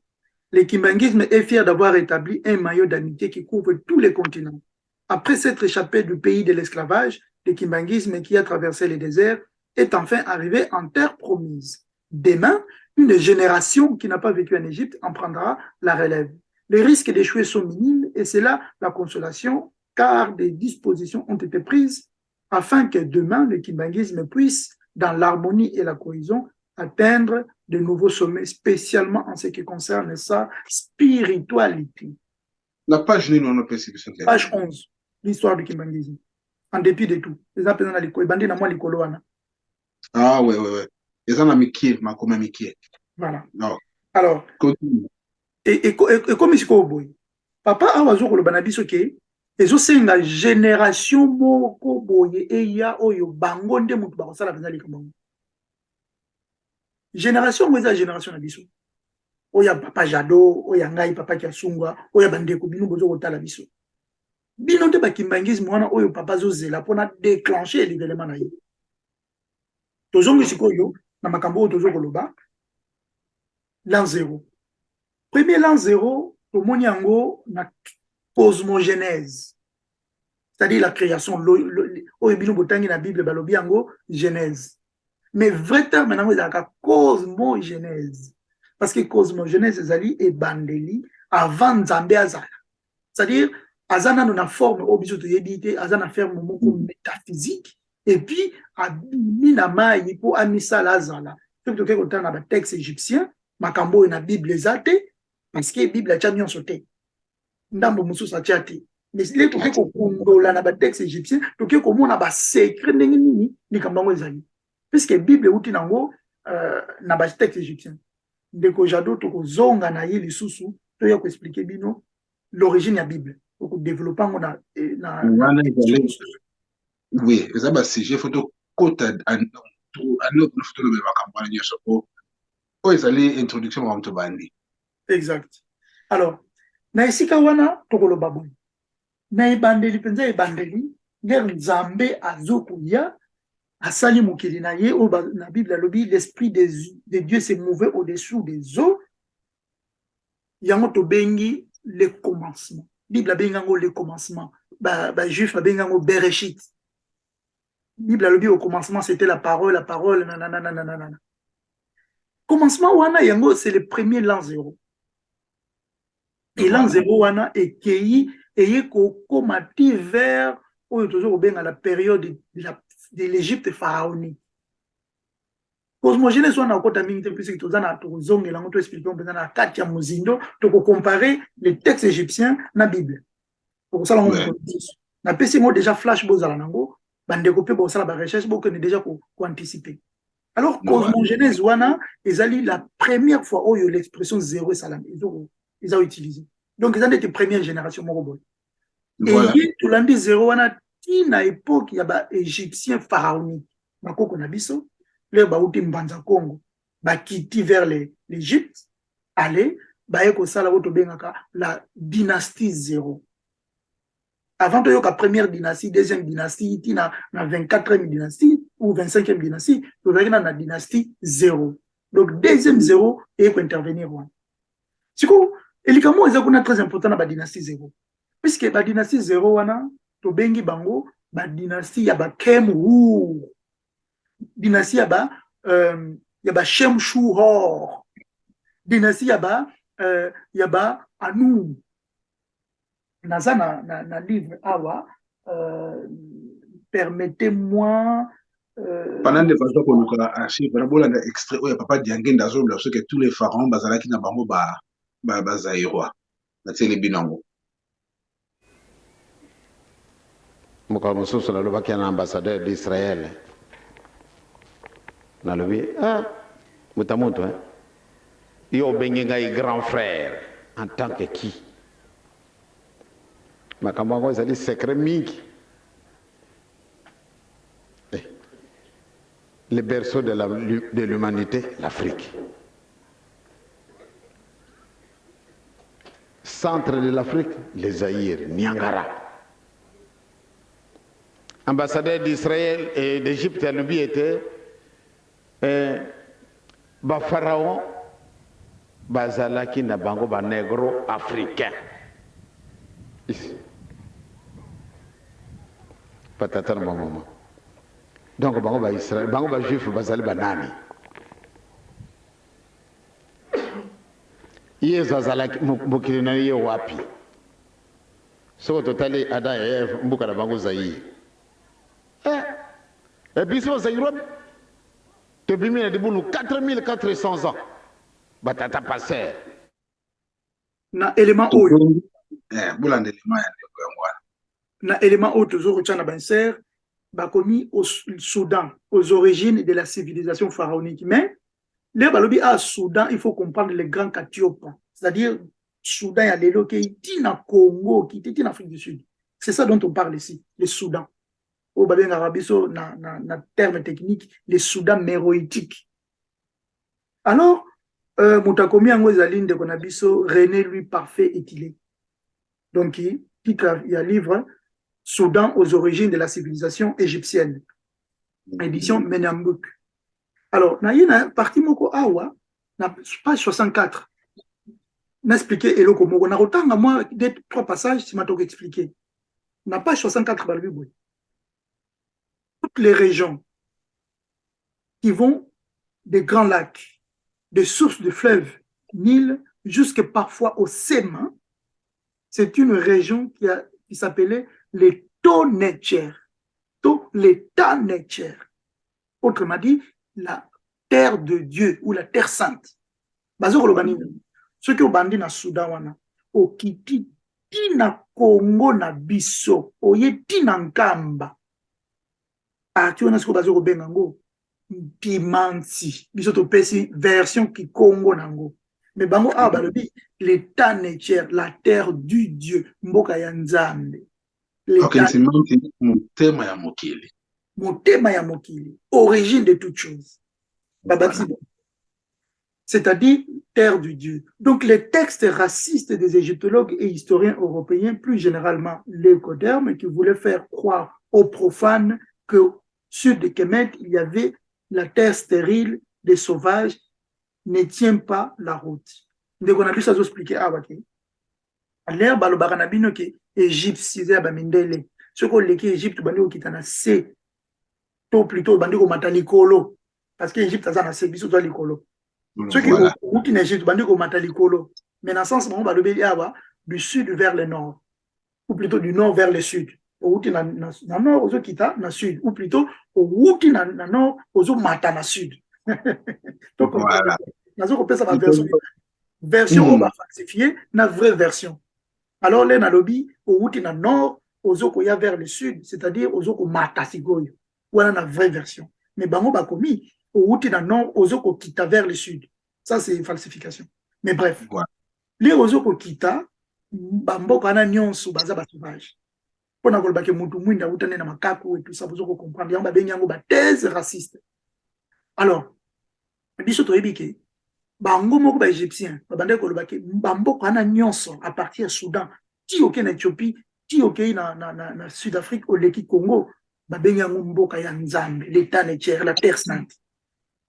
le kimbangisme est fier d'avoir établi un maillot d'amitié qui couvre tous les continents. Après s'être échappé du pays de l'esclavage, le kimbangisme qui a traversé les déserts est enfin arrivé en terre promise. Demain, une génération qui n'a pas vécu en Égypte en prendra la relève. Les risques d'échouer sont minimes et c'est là la consolation car des dispositions ont été prises afin que demain, le kimbangisme puisse, dans l'harmonie et la cohésion, atteindre de nouveaux sommets, spécialement en ce qui concerne sa spiritualité. La page Page 11, l'histoire du kimbangisme. En dépit de tout. Ah ouais. Les en amikie, ma comme amikie. Voilà. Non. Alors, et comme il se papa a oiseau le banabiso qui ezo senga génération moko boye eya oyo bango nde mutu bakosala penza likambo génération mweza génération na biso oya papa Jado oya ngai papa Kiasungwa oya bandeko bino bozo kotala biso bino nde bakimbangisme wana oyo papa zozela pona déclencher l'événement na ye tozongi sikoyo na makambo oyo tozo koloba l'an 0 premier l'an 0 tomoni yango na cosmogénèse, c'est-à-dire la création, la Bible, Genèse. Mais vrai terme, maintenant, c'est la cosmogénèse. Parce que cosmogénèse, c'est bandeli avant Nzambe Azana. C'est-à-dire, Azana n'a forme, Azana forme métaphysique, et puis, Minama, il faut amisa l'Azana. Surtout que quand on a un texte égyptien, Makambo et la Bible zate, parce que la Bible a jamais sauté. Ndambo mususu atiati mais les toke ko kondola na ba texte égyptien toke ko mona ba secret ndenge nini ni kambango ezali puisque bible uti nango na ba texte égyptien ndeko Jado to ko zonga na ye lisusu to ya ko expliquer bino l'origine ya bible ko développer ngo na Oui, eza ba sujet photo kota ano photo le ba campagne nyonso po o ezali introduction wa mtu bandi. Exact. Alors, na esika wana tokoloba boye. Na ebandeli penza ebandeli ngeri Nzambe azokuya asali mokili na ye o na Bible alobi l'esprit de Dieu se mouvait au-dessous des eaux. Yango to bengi le commencement. Bible bengango le commencement. Ba juif bengango Bereshit. Bible alobi au commencement c'était la parole nanana. Commencement wana yango c'est le premier l'an zéro. Et l'an zéro wana ekei eye kokomati vers oyo toujours benga la période de l'Égypte pharaonique. Cosmogénèse wana okota mingi te puisque tozana tozongela ngo to expliquer on na kati ya muzindo to comparer les textes égyptiens na Bible. Pour ça on na pesi mo déjà flash bozala nango bande ko pe bo sala ba recherche bo que déjà ko anticiper. Alors cosmogénèse wana ezali la première fois oyo l'expression zéro salam ils ont utilisé. Donc ils ont été première génération moko boy. Voilà. Et tout l'andi zéro wana ti na époque ya ba égyptien pharaonique. Makoko na biso le bauti mbanza Congo ba kiti vers l'Égypte aller ba eko sala oto bengaka la dynastie zéro. Avant de la première dynastie, deuxième dynastie, na 24e dynastie ou 25e dynastie, tu vas dans la dynastie 0. Donc, deuxième 0, et pour intervenir. C'est quoi? Et les camons, c'est très important dans la dynastie 0. Puisque la dynastie 0, tu bengi bango, la dynastie, il y a ba Kemrou. Dynastie, il y a ba Shemshouhor. Dynastie, il y a ba Anou. Naza na livre awa permettez-moi pendant des fois qu'on nous a archive vraiment un extrait où il y a papa Diangue d'azo parce que tous les pharaons bazalaki na bango ba zaïrois na tele binango moko mosusu na lobaki na ambassadeur d'Israël na lobi mutamuntu yo bengi ngai grand frère en tant que qui makambo yango ezali secret mingi. Le berceau de l'humanité, l'Afrique. Centre de l'Afrique, les Zaïre, Niangara. Ambassadeur d'Israël et d'Égypte à Nubi était pharaon bazalaki na bango ba négro africain. Ici. Patata na maman. Donc bango ba Israël, bango ba juif bazali banani. Yesu azalaki mokili na ye wapi? Soko totali ada mbuka na bango Zaïre. Et biso Zaïre te bimi na dibulu 4400 ans. Batata passé. Na élément haut. Boulande élément ya na élément haut toujours tchana banser bakomi au Soudan aux origines de la civilisation pharaonique. Mais le balobi à Soudan, il faut comprendre les grands Katiopa, c'est-à-dire Soudan ya lelo qui est na Congo, qui est en Afrique du Sud. C'est ça dont on parle ici, le Soudan. Au babeng arabiso na terme technique, le Soudan méroïtique. Alors Moutakomi Ango Zaline de Konabiso, René lui parfait est-il. Donc il y a un livre Soudan aux origines de la civilisation égyptienne. Édition Menambuk. Alors, il y a une partie moko awa, na page 64. N'a expliqué Eloko Moko. Na autant à moi des trois passages, si m'a expliqué. Na page 64 dans le Bible. Toutes les régions qui vont des grands lacs, des sources de fleuves, Nil, jusque parfois au Séma, c'est une région qui s'appelait les Tonetcher. Les Tanetcher. Autrement dit, la terre de Dieu ou la terre sainte. Ceux qui ont bandé dans le Soudan, au Kiti, Tina Congo na biso, oye Tina Nkamba. Tu as ce que bengango, Pimansi, biso to pesi version qui Congo nango. Mais bango balobi les Tanetcher, la terre du Dieu, Mboka ya Nzambe. L'état, motema ya mokili. Motema ya mokili, origine de toute chose. Voilà. C'est-à-dire terre du Dieu. Donc les textes racistes des égyptologues et historiens européens, plus généralement les codermes, qui voulaient faire croire aux profanes que sur de Kemet, il y avait la terre stérile des sauvages, ne tient pas la route. Donc on a pu s'expliquer à Waki. À l'ère balobaranabino qui Égypte, Cisère, Bamindele. Ce qu'on l'a dit, Égypte, bandi qui t'en a C, ou plutôt bandi qui matalikolo, parce que Égypte, ça a C, biso toi likolo. Ceux qui ont en Égypte, bandi qui matalikolo. Mais dans le sens, on va du sud vers le nord, ou plutôt du nord vers le sud. Au na nord, aux kita na sud, ou plutôt au na nord, aux mata na sud. Donc, voilà. On peut savoir version on va falsifier, na vraie version. Alors, là, na lobby, au na nord, aux ya vers le sud, c'est-à-dire aux mata sigoyo. Voilà la vraie version. Mais bango ba komi, au na nord, aux kita vers le sud. Ça, c'est une falsification. Mais bref, voilà. Les aux kita, bambo kana nyonso baza ba sauvage. Pour na kolba ke mutu mwinda utane na makaku et tout ça, vous comprendre. Yamba benyango ba thèse raciste. Alors, biso toyebike, bango moko ba égyptien, babande kolba ke bambo kana nyonso à partir du Soudan, ti oké na Éthiopie, ti oké na Sud-Afrique, au leki Congo, ba benyango mboka ya Nzambe, l'état nature, la terre sainte.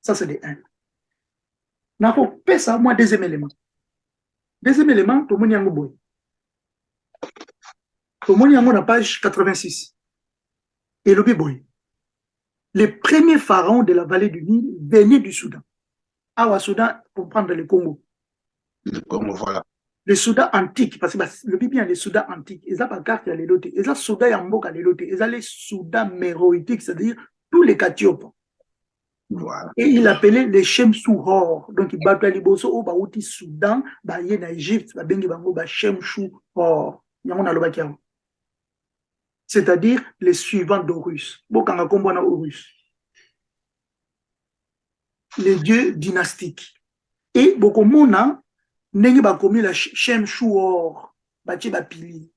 Ça c'est les 1. Na ko pesa moi deuxième élément. Deuxième élément, to moni yango boy. To moni yango na page 86. Et le boy. Les premiers pharaons de la vallée du Nil venaient du Soudan. Ah, Soudan, pour prendre le Congo. Le Congo, voilà. Le Soudan antique, parce que le Bibien, le Soudan antique, ils ont pas carte à l'éloté, ils ont Soudan yamboka à l'éloté, ils ont les Soudan méroïtiques, c'est-à-dire tous les Katiopes. Voilà. Et il appelait les Shemsouhor. Donc, il battait les bossos au Baouti Soudan, Baye na Égypte, Babengi Bango, Shemsouhor. C'est-à-dire les suivants d'Horus. Bokanga Kombona Horus. Les dieux dynastiques. Et Bokomona, Nengi Bakomi la Shemsouhor, Bachi Bapili.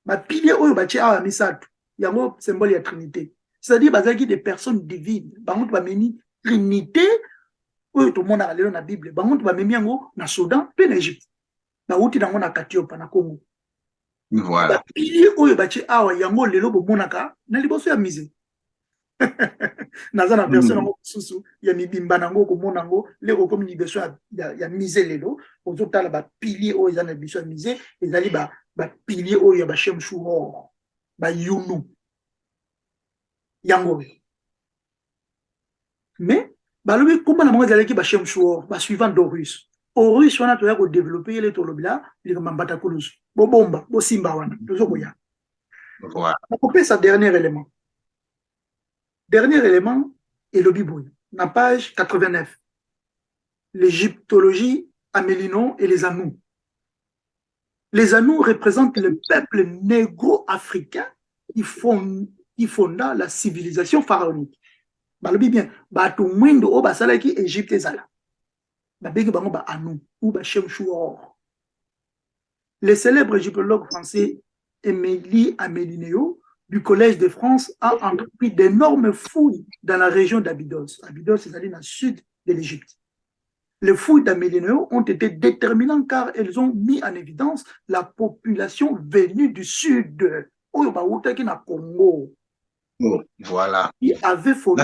Bapili, Oyo Bachi Awa Misatu. Yango, symbole de la Trinité. C'est-à-dire bazaki des personnes divines. Bango bameni Trinité, Oyo tout le monde a lu dans la Bible. Bango bameni yango na Soudan, pe na Égypte. Na uti nango na Katiopa na Congo. Voilà. Bapili Oyo Bachi Awa yango lelo bomonaka na liboso ya misé. Naza na personne nango susu ya mibimba nango komona nango lelo comme liboso ya misé lelo ozo tala ba pilier Oyo za na biso ya misé ezali ba pilier Oyo ya ba Shemsouhor ba Yunu yango. Mais balobi comment na mwa zalaki ba Shemsouhor ba suivant d'Horus. Horus wana to ya ko développer les tolobila les mambata kulusu. Bo bomba, bo simba wana. Tozo boya. Voilà. On couper sa dernier élément. Dernier élément est le Biboui. Na page 89. L'égyptologie, Amélino et les Anous. Les Anous représentent le peuple négro-africain qui fonda la civilisation pharaonique. Balobi bien, ba to mwindo o basalaki Égypte ezala. Ba begi bango ba Anou ou ba Shemsouhor. Le célèbre égyptologue français Émilie Amélineo du Collège de France a entrepris d'énormes fouilles dans la région d'Abydos. Abydos, c'est dans le sud de l'Égypte. Les fouilles d'Amélineo ont été déterminantes car elles ont mis en évidence la population venue du sud. Oyo ba utaki na Congo. Oh, voilà. Qui avait fondé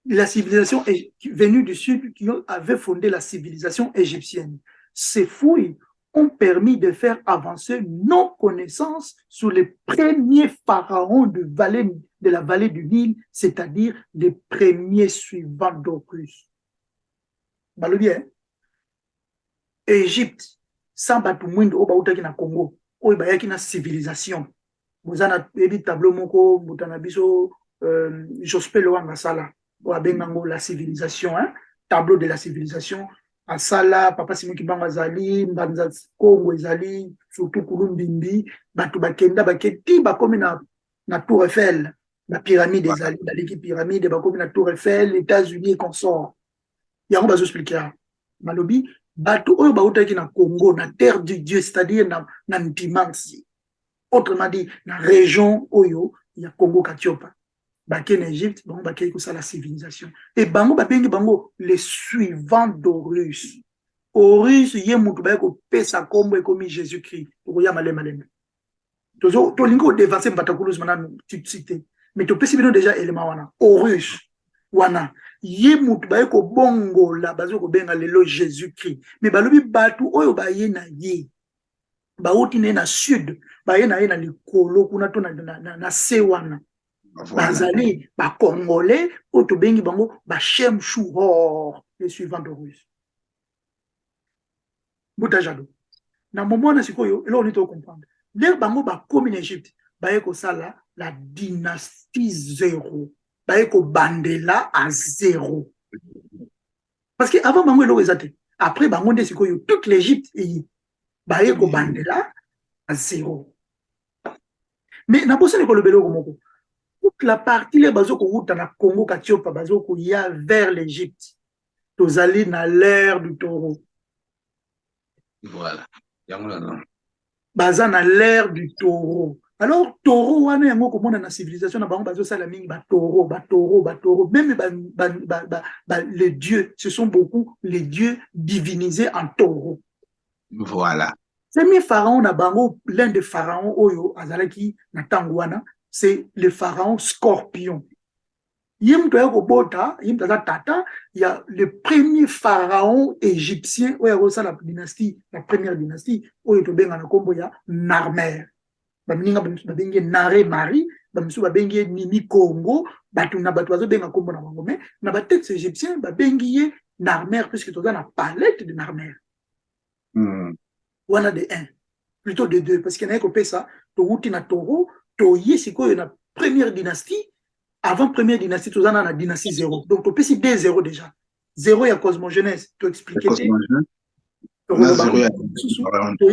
la civilisation venue du sud qui avait fondé la civilisation égyptienne. Ces fouilles ont permis de faire avancer nos connaissances sur les premiers pharaons de la vallée du Nil, c'est-à-dire les premiers suivants d'Horus. Bien. Égypte, sans batoumound au baoutaki na Congo, au bayaki na civilisation. Vous en avez tableau moko, butanabiso, Jospé Loanga Sala, ou abengango la civilisation, hein? Tableau de la civilisation. À Sala, Papa Simon Kibanga Zali, Mbanza Congo Zali, surtout Kulumbimbi, Batu Bakenda, Baketi, Bakomi na Tour Eiffel, la pyramide des Ali, la l'équipe pyramide, Bakomi na Tour Eiffel, les États-Unis et consorts. yango bazo expliquer malobi bato oyo bautaki na Congo na terre du Dieu, c'est-à-dire na Ntimansi, autrement dit na région oyo ya Congo Katiopa, bake na Égypte bango bake ko la civilisation et bango babengi bango les suivants d'Horus. Horus ye mutu ba ko pesa kombo e komi Jésus-Christ ko ya malema tozo to lingo devancer mbatakuluz manana cité mais to pesi bino déjà élément wana Horus wana ye mutu ba ko bongo la bazo ko benga lelo Jésus-Christ mais balobi batu oyo ba ye na ye ba oti na sud ba ye na likolo kuna to na se wana bazali ba congolais o to bengi bango ba Shem Shuhor les suivants d'Horus. Boutajado. Na moment na sikoyo, et là on est au comprendre. L'air bango ba comme en Égypte, ba eko sala la dynastie 0. Ba eko bandela à 0. Parce que avant bango elo ezate, après bango de sikoyo toute l'Égypte et ba eko bandela à 0. Mais na bossa ko lobelo ko moko. Toute la partie les bazo ko wuta na Congo Katiopa bazo ko ya vers l'Égypte. Tozali na l'ère du taureau. Voilà. Baza na l'ère du taureau. Alors, taureau, wana yango komona na civilisation na bango bazo sala mingi ba taureau. Même les dieux, ce sont beaucoup les dieux divinisés en taureau. Voilà. C'est mi pharaon na bango, l'un des pharaons oyo azalaki na tangwana, c'est le pharaon Scorpion. Yim tata, il y a le premier pharaon égyptien, où il y a la dynastie, la première dynastie, où il y a un Narmer. Babengi Nare Mari, babengi Nimi Congo, batuna batwazo benga kombo na bango, mais na ba texte égyptien babengi Narmer puisque tu as la palette de Narmer. Wana de 1, plutôt de 2 parce qu'il y en a qui ça, to wuti na taureau, to yesiko na première dynastie. Avant première dynastie, tu as la dynastie 0. Donc, tu peux citer 0 déjà. 0, il y a cosmogenèse. Tu expliques. Il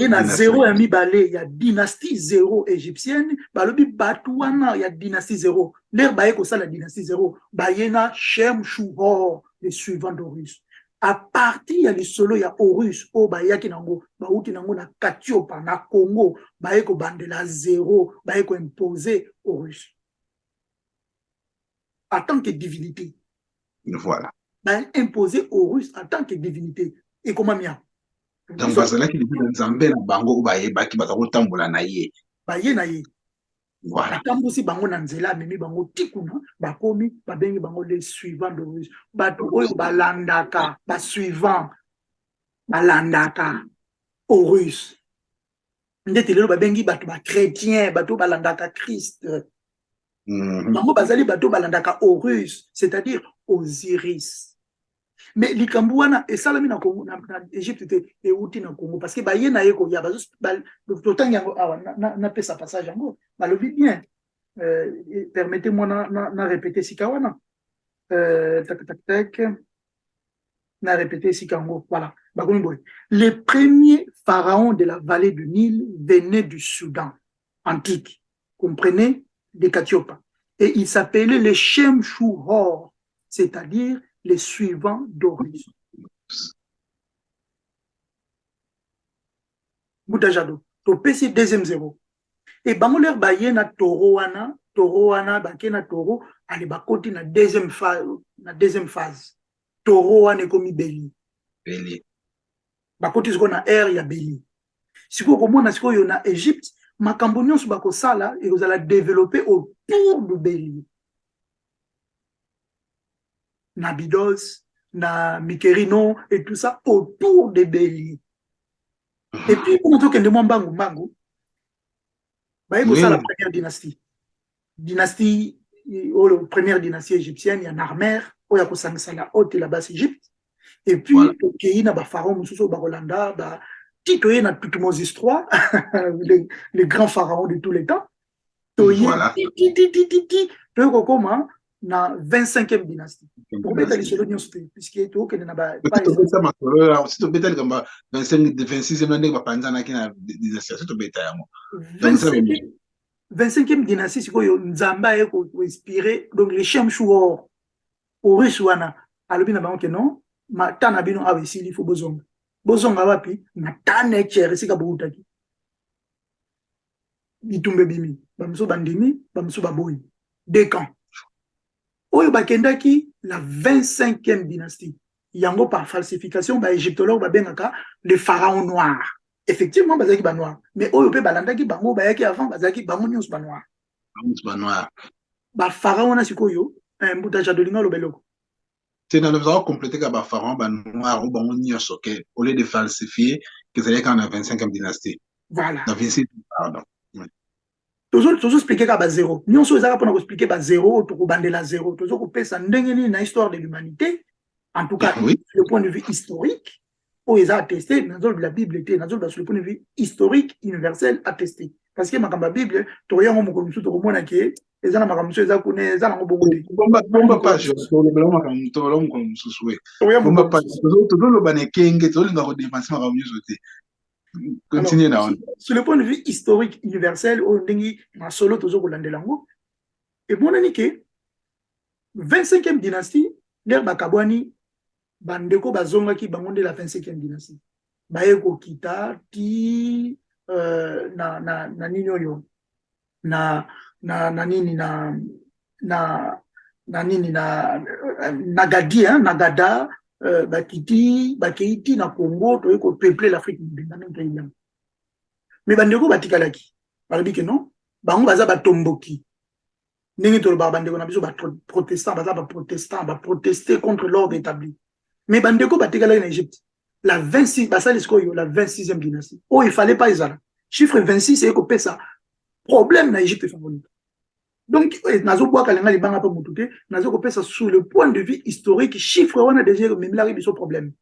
y a 0 et mi balé. Il y a dynastie 0 égyptienne. Il y a dynastie 0. L'air baye comme ça, la dynastie 0. Bayena Shem Shuhor, les suivants d'Horus. À partir, il y a les solos, il y a Horus. Oh, baya kinango. Baouti nango na Katiopa, na Congo. Baye ko bandela 0. Baye ko imposer Horus. En tant que divinité. Voilà. Ben, imposé aux Russes en tant que divinité. Et comment mia? Donc, bazala qui dit Nzambe na bango baye baki bazako tambola na ye. Baye na ye. Voilà. Atambo si bango na nzela memi bango tikuna bakomi babengi bango les suivants de Russes. Bato oyo balandaka, ba suivant balandaka aux Russes. Ndete lelo babengi bato ba chrétien, bato balandaka Christ. Bango bazali bato balandaka Horus, c'est-à-dire Osiris. Mais likambouana et salami na Congo na Égypte et outi na Congo parce que ba yena yeko ya bazo totangi yango na pesa passage yango balobi bien. Permettez-moi na répéter sikawana. Tac na répéter sikango voilà. Bakomi boy. Les premiers pharaons de la vallée du Nil venaient du Soudan antique. Comprenez? Des Katiopa. Et il s'appelait les Shem Shuhor, c'est-à-dire les suivants d'Horus. Boutajado, to pesi deuxième 0. Et bangoler baye na taureau wana, bake na taureau, ale bakoti na deuxième phase. Taureau wana komi Béli. Bakoti ziko na air ya Béli. Siko komona siko yo na Égypte, makambo nyonso bakosala et vous allez développer autour du bélier. Nabidos, na Mikerino et tout ça autour des béliers. Et puis pour montrer que de Mbangu, bah il ça la première dynastie. Dynastie, la première dynastie égyptienne, il y a Narmer, il y a la haute et la basse Égypte. Et puis il y a pharaon Moussouso Barolanda, Tito est dans Toutmoses III, les grands pharaons de tous les temps. Voilà. Comment na 25e dynastie. Pour mettre les solutions, puisqu'il est tout que n'a pas. Si tu bêta comme 26e année, va pas na kina dynastie. Si tu bêta yamo. 25e dynastie, c'est quoi Nzamba est inspiré donc les Shem Shuhor, Horus wana. Alors bien que non. matana bino awe sili fo bozonga. Bozonga wapi matana echere sika boutaki. Bitumbe bimi, bamso bandimi, bamso baboyi. Deux camps. Oyo bakendaki la 25e dynastie. Yango par falsification ba égyptologue ba bengaka le pharaon noir. Effectivement bazaki ba noir, mais oyo pe balandaki bango bayaki avant bazaki bango nyos ba noir. Ba noir. Ba pharaon na sikoyo, mbuta jadolinga lo beloko. C'est dans le genre complété que ba pharaon ba noir ou bango nyos OK au lieu de falsifier que c'est quand la 25e dynastie. Voilà. La 26e pardon. Toujours expliquer qu'à bas zéro. Nous sommes pour expliquer bas zéro, tout bandela zéro. Toujours couper ça dans l'histoire de l'humanité. En tout cas, oui. le point de vue historique, où ils ont attesté, dans la Bible était, dans le point de vue historique, universel, attesté. Parce que dans la Bible, tu regardes mon comme tout le monde qui est, ils ont ma comme ça, ils ont connu, ils ont beaucoup de. Bomba pas, je le blanc comme tout le monde comme sous-souhait. Bomba pas, tout le monde est king, tout le monde a redépensé ma comme sauté. Continuez là. Sur le point de vue historique universel, on dit ma solo toujours au landelango. Et bon, on dit que 25e dynastie, l'air bakabwani, bandeko bazonga ki bangonde la 25e dynastie. Baeko kita ti na nini oyo na nini na Nagadi, hein, Nagada. Bakeiti na Congo to eko peupler l'Afrique mais bandeko batikalaki balobi ke non bango baza batomboki ndenge to ba bandeko na biso ba protestant baza ba protester contre l'ordre établi mais bandeko batikalaki na Égypte la 26 basali skoyo la 26e dynastie oh il fallait pas ezala chiffre 26 c'est ko pesa problème na Égypte favorite. Donc, nazo bois kalenga li banga pa mututé, nazo ko pesa sous le point de vue historique, chiffre on a déjà même là il problème.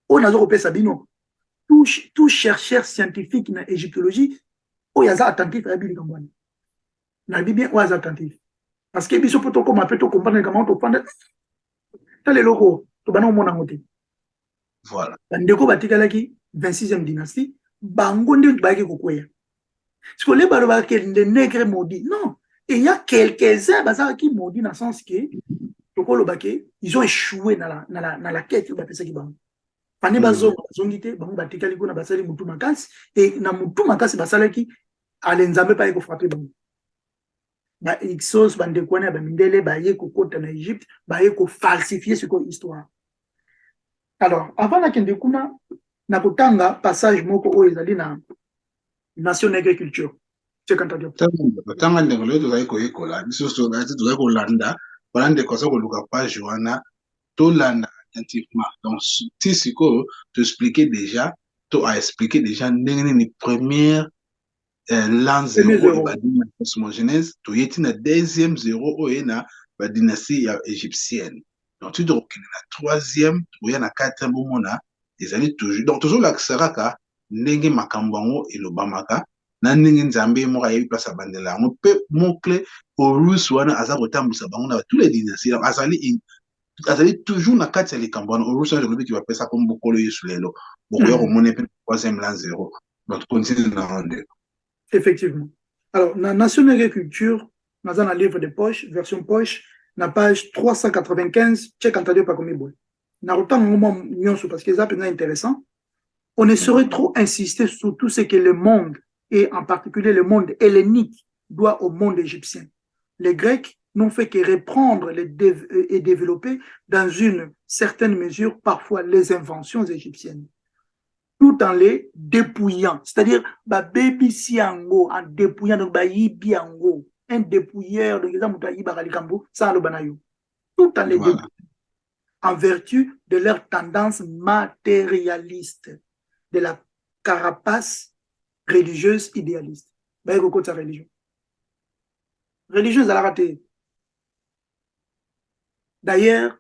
O nazo ko pesa bino. Tout chercheur scientifique na égyptologie, o yaza attentif à Bible kambwana. Na Bible o yaza attentif. Parce que biso poto ko mapeto comprendre comment to prendre. Tale loko to bana mona ngote. Voilà. Bandeko batikalaki 26e dynastie, bango nde baki kokweya. Parce que les Baroba les nègres maudits, non. Et il y a quelques-uns qui maudits dans le sens que ils ont échoué dans la quête de ça qui va. Fane bazo bazongité bango batikali ko na basali mutu makasi et na mutu makasi basala ki alenzambe pa ko frapper bango. Ba Ixos bande kwana ba mindele ba ye ko kota na Égypte, ba ye ko falsifier ce ko histoire. Alors, avant la kende kuna na kotanga passage moko o ezali na Nation Agriculture. C'est quand tu as tant que nous avons école, nous avons Landa, Balande Kosa Luka Page Joana, Tolanda scientifiquement. Donc, si tu expliquais déjà, tu as expliqué déjà les premières l'an zéro de la cosmogénèse, tu es na deuxième zéro ou na la dynastie égyptienne. Donc, tu dois la troisième, tu es na quatrième moment, ils allaient toujours. Donc, toujours la Xaraka. Ndenge makambango et l'Obamaka, na ndenge nzambe mo ayebi place à bandela mo pe mon clé au russe wana aza kotambusa bango na tous les dynasties azali toujours na kati ya likambano au russe le qui va pesa comme bokolo yesu lelo bokoya ko mona pe troisième l'an zéro donc continue na rendre. Effectivement. Alors na Nation Agriculture dans un livre de poche version poche na page 395 check entendez pas comme boy na autant moment nyonso parce que ça c'est intéressant. On ne saurait trop insister sur tout ce que le monde, et en particulier le monde hellénique, doit au monde égyptien. Les Grecs n'ont fait que reprendre et développer dans une certaine mesure parfois les inventions égyptiennes, tout en les dépouillant. C'est-à-dire, baby siango, en dépouillant, donc biango, un dépouilleur, ça le banayo, tout en les dépouillant, en vertu de leur tendance matérialiste, de la carapace religieuse idéaliste. Bah, il y a sa religion. Religieuse, elle a raté. D'ailleurs,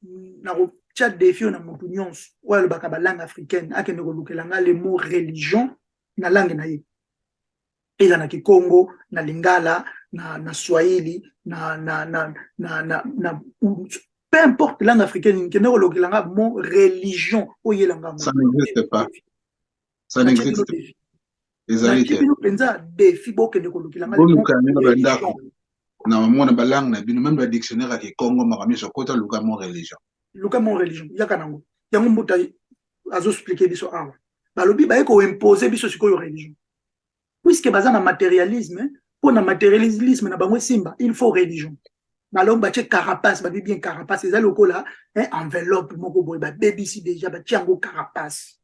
dans le chat défi, on a mon pignon, ou le bakaba langue africaine, à le mot religion, na langue naïe. Et il y a qui Congo, na Lingala, na Swahili, peu importe langue africaine, il y a un mot religion. Ça n'existe pas. Ça n'existe pas. Les arrêtés. Même le dictionnaire qui Congo m'a mis sur côté le mot religion. luka mon religion yaka nango yango mbuta azo expliquer biso awa balobi baye ko imposer biso sikoyo religion puisque baza na matérialisme pour na matérialisme na bango simba il faut religion balong ba che carapace ba bien carapace ezali lokola enveloppe moko boy ba baby si déjà ba tiango carapace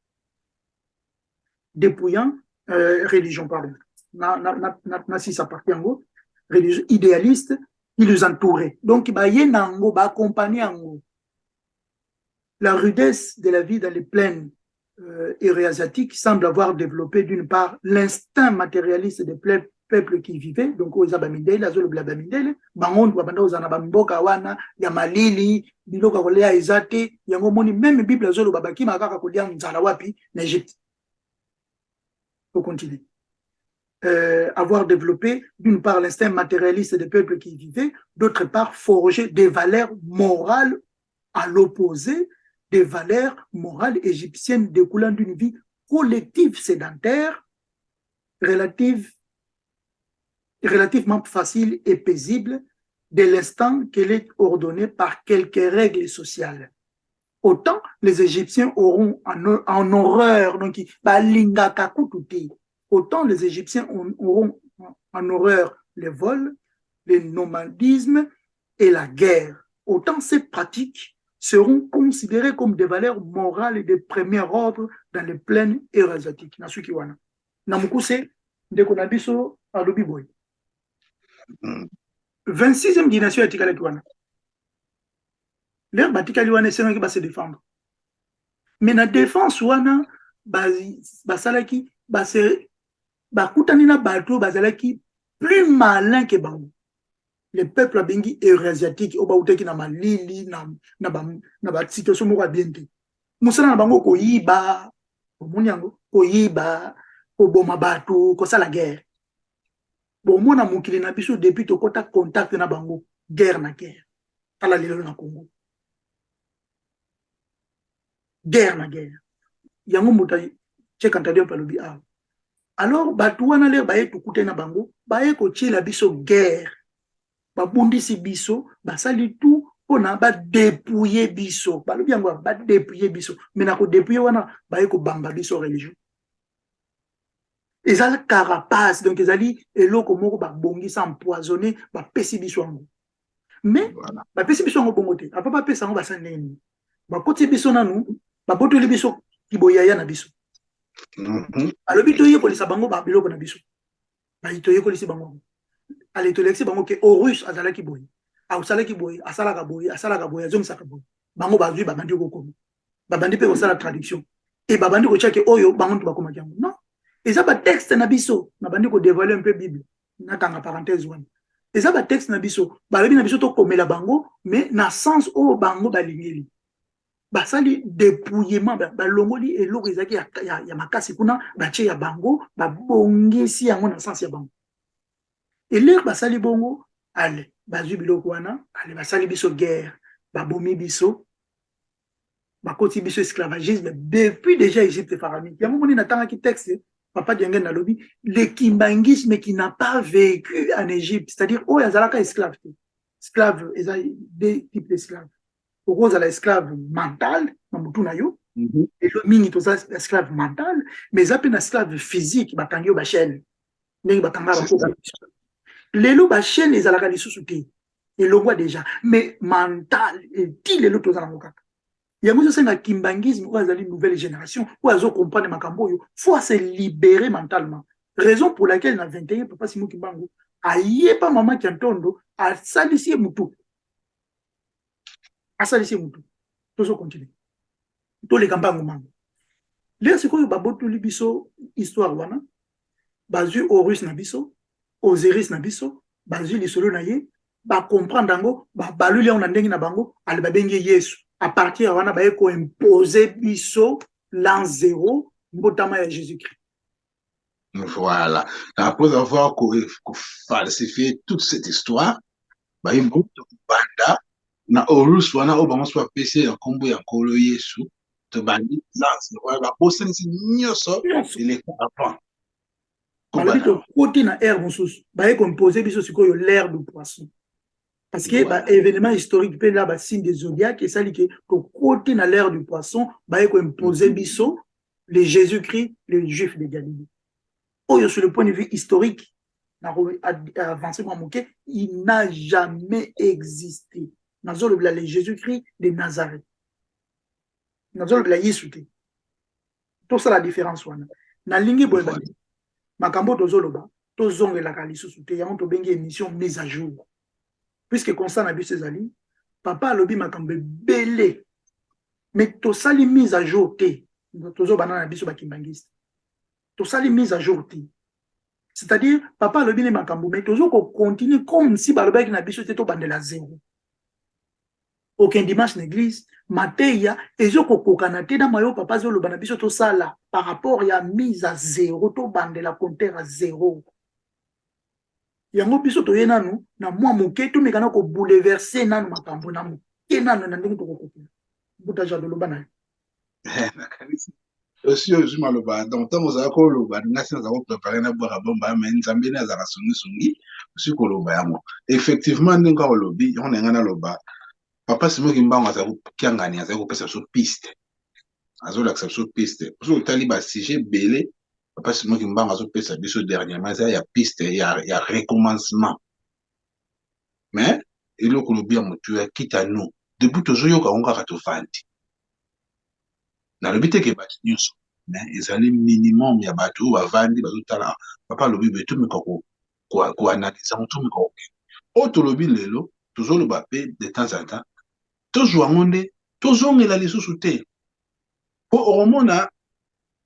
dépouillant religion pardon na si ça partie en religion idéaliste il les entourait donc ba yenango ba accompagner en la rudesse de la vie dans les plaines euroasiatiques semble avoir développé d'une part l'instinct matérialiste des peuples qui vivaient, donc aux Abamindele, à Zoloblamindele, Bangon, Wabanda, aux Anabamboka, Wana, Yamalili, Biloka, Kolea, Ezate, Yangomoni, même Bible, Zolobabaki, Makaka, Kodian, Zalawapi, l'Égypte. Pour continuer. Avoir développé d'une part l'instinct matérialiste des peuples qui vivaient, d'autre part forger des valeurs morales à l'opposé des valeurs morales égyptiennes découlant d'une vie collective sédentaire, relativement facile et paisible, dès l'instant qu'elle est ordonnée par quelques règles sociales. Autant les Égyptiens auront en horreur, donc, autant les Égyptiens auront en horreur les vols, le nomadisme et la guerre. Autant ces pratiques seront considérées comme des valeurs morales de premier ordre dans les plaines eurasiatiques. Nasuki wana. Namukuse, Ndekonabiso, Alobiboy. 26e dynastie atikali wana. L'air batikali wana c'est qui va se défendre. Mais la défense wana basalaki bakutani na bato bazalaki plus malin que bango. Les peuples bengi eurasiatiques oba uteki na malili na ba situation moko biente. Musana na bango ko yiba, omunyango ko yiba, ko boma bato, ko sala guerre. Bon mona mukili na biso depuis to kota contact na bango, guerre na guerre. Tala lelo na Congo. Guerre na guerre. Yango muta chekantadi palobi a. Alors bato wana le baye tukute na bango, baye ko tshila biso guerre. Babundisi biso basali tout pona ba dépouiller biso balobi yango ba dépouiller biso mais na ko dépouiller wana ba ko bamba biso religion ezali carapace donc ezali eloko moko ba bongisa empoisonné ba pesi biso yango mais ba pesi biso yango bongo te apa ba pesa yango basaneni ba koti biso nanu ba botoli biso kiboyaya na biso alobi to yekolisa bango ba biloko na biso ba ito yekolisi bango allez to lexi bango ke Horus azalaki boy asalaki boy asalaka boy azongisaka boy bango bazwi babandi kokomo babandi pe kosala traduction et babandi ko tchake oyo bango to bakoma kyango non eza ba texte na biso na bandi ko dévoiler un peu Bible na kanga parenthèse wana eza ba texte na biso balobi na biso to komela bango mais na sens o bango balingeli basali dépouillement balongoli eloko ezaki ya makasi kuna batie ya bango babongisi yango na sens ya bango. Et l'air basali bongo, allez, bazu biloko wana, allez, basali biso guerre, babomi biso, bakoti biso esclavagisme, depuis déjà Égypte pharaonique. Yamo moni natanga ki texte, papa Djengen na lobi, le kimbangisme qui n'a pas vécu en Égypte, c'est-à-dire, oh, yazalaka esclave. Esclave, il y a deux types d'esclaves. Oko zala esclave mental, mamutu na yo, et le mingi to esclave mental, mais zape na esclave physique, batangi yo bachel. Nengi batanga bako. Lelo ba chaîne les alaka lisusu te et le voit déjà mais mental et ti lelo to zala ngokaka yango so senga kimbangisme ou azali nouvelle génération ou azo comprendre makambo yo faut se libérer mentalement raison pour laquelle na 21 papa Simon Kimbangu aye pa maman Kiantondo a salisi mutu to so continue to le kambangu mango le sikoyo babotu libiso histoire wana bazu Horus na biso Osiris na biso bazwi lisolo na ye ba comprendre ngo ba baluli on ndengi na bango ali babengi Yesu à partir wana ba ko imposer biso l'an 0 mbotama ya Jésus-Christ. Voilà. Après avoir falsifié toute cette histoire, ba imbo banda na Horus wana obango soit PC en combo ya kolo Yesu to bandi lance ba bosensi nyoso il est avant. Côté na air mosusu baye composer biso sikoyo l'air du poisson Parce que bah, événement historique peut là bah, signe des zodiaques et ça dit que côté dans l'ère du poisson bah il faut imposer biso les Jésus-Christ les Juifs de Galilée. Oh sur le point de vue historique avancé pour moquer il n'a jamais existé. Dans les Jésus-Christ de Nazareth. Dans le Yisouté. Tout ça la différence wana. Na lingi boyba. Makambo tozoloba tozongela kalisusu te yango to bengi émission mise à jour. Puisque constant na biso ezali papa alobi makambo belé mais to sali mise à jour te tozo banana na biso bakimbangiste to sali mise à jour te c'est-à-dire papa alobi ne makambo mais tozo ko continue comme si balobaki na biso te to bandela zéro aucun dimanche l'église mateya ezo ko kokana te na mayo papa zo loba na biso to sala par rapport ya mise à zéro to bandela compteur à zéro. Yango biso to yena no na mwa moke to mekana ko bouleverser nanu makambo na mo kenano na ndenge to ko buta jado loba na na kanisi aussi je maloba donc tant vous ko loba ngasi na ko préparer na boire bomba mais nzambe na za sungi aussi ko loba yango effectivement ndinga ko lobi on ngana loba papa simo kimbango za kiangani za ko pesa so piste azo l'acception piste so tali ba sujet belé papa simo kimbango azo pesa biso dernièrement ça ya piste ya recommencement mais il ko lobi ya mutu ya kita nous debout toujours yoka onga katofandi na lobi te ke ba nyuso mais ezali minimum ya bato bavandi bazotala papa lobi betu mikoko ko analyse on tout mikoko auto lobi lelo toujours le bapé de temps en temps toujours ngonde toujours ngela lisusu te po oromona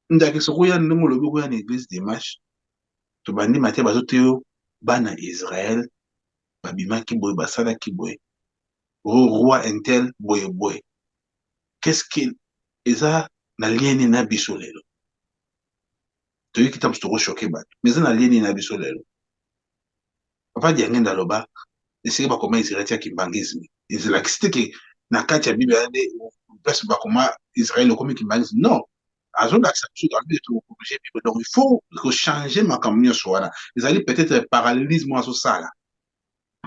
ndaki sokoya ndingo lobi ko ya na église dimanche to bandi matia bazoteo bana Israël babimaki boye basala ki boye roi intel boye boye qu'est-ce qu'il eza na lieni na biso lelo to yiki tam stoko choqué bat mais eza na lieni na biso lelo papa diangenda loba essayer ba comment Israël tia kimbangisme izilakiste ke na kati ya Bible ande pesa ba comment Israël comme kimbangisme non azo d'accepter dans le tout obligé donc il faut changer makambo soana ezali peut-être parallélisme aso sala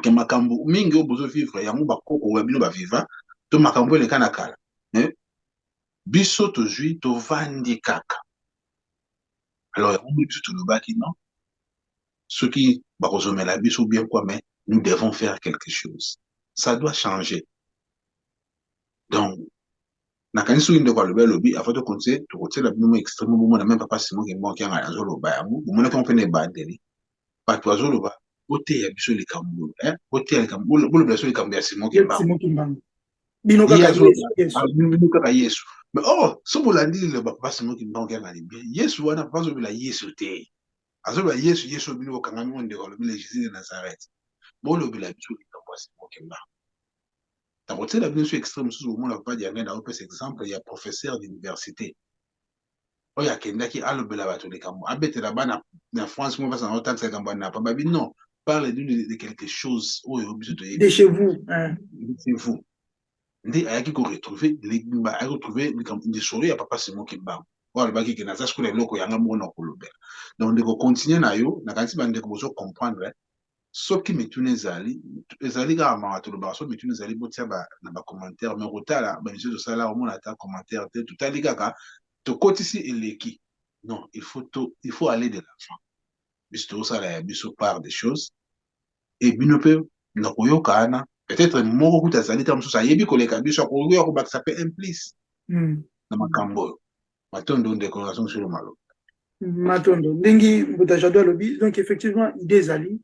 ke makambo mingi obozo vivre yango bakoko wa bino ba viva to makambo le kana kala biso to jui to vandi kaka alors on biso to lobaki non ceux qui bakozomela biso bien quoi mais nous devons faire quelque chose ça doit changer donc na kanisi inde kwa lobe lobi afin de continuer to continuer la bino extrêmement bon na même papa Simon qui bon qui a raison loba yango bon ko pene bandeli pas to azo loba ote ya biso likambo ote ya likambo lo biso likambo ya Simon qui ba bino kaka Yesu mais oh so bolandi le papa Simon qui bon qui a bien Yesu wana pas zo bila Yesu te azo ba Yesu bino kanga monde ko le Jésus de Nazareth bon lo bila biso likambo ya Simon qui ba ta côté la bien sur extrême sous au monde la pas dire na on peut exemple il y a professeur d'université oh ya kenda ki alo bela bato likambo abete la bana na France mo va sa autant ça kambo na pas babi non parle de quelque chose oh de chez vous hein c'est vous ndi ayaki ko retrouver ligba ay retrouver des souris à papa Simon Kimba wala baki ke na za skole loko yanga mona ko lobela donc ndeko continuer na yo na kanisi bande ko bozo comprendre soki mitune ezali ka ma to loba so mitune ezali botia ba na ba commentaire mais rotala ba monsieur de sala au mona ta commentaire te tout ali kaka to kotisi eleki non il faut aller de l'avant biso ça la biso part des choses et binope na koyokana peut-être moko kuta zali tam so sayebi koleka biso ko yo ko ba ça peut implice na makambo matondo de décoration sur le malo matondo ndingi mbutajado lobi donc effectivement idée zali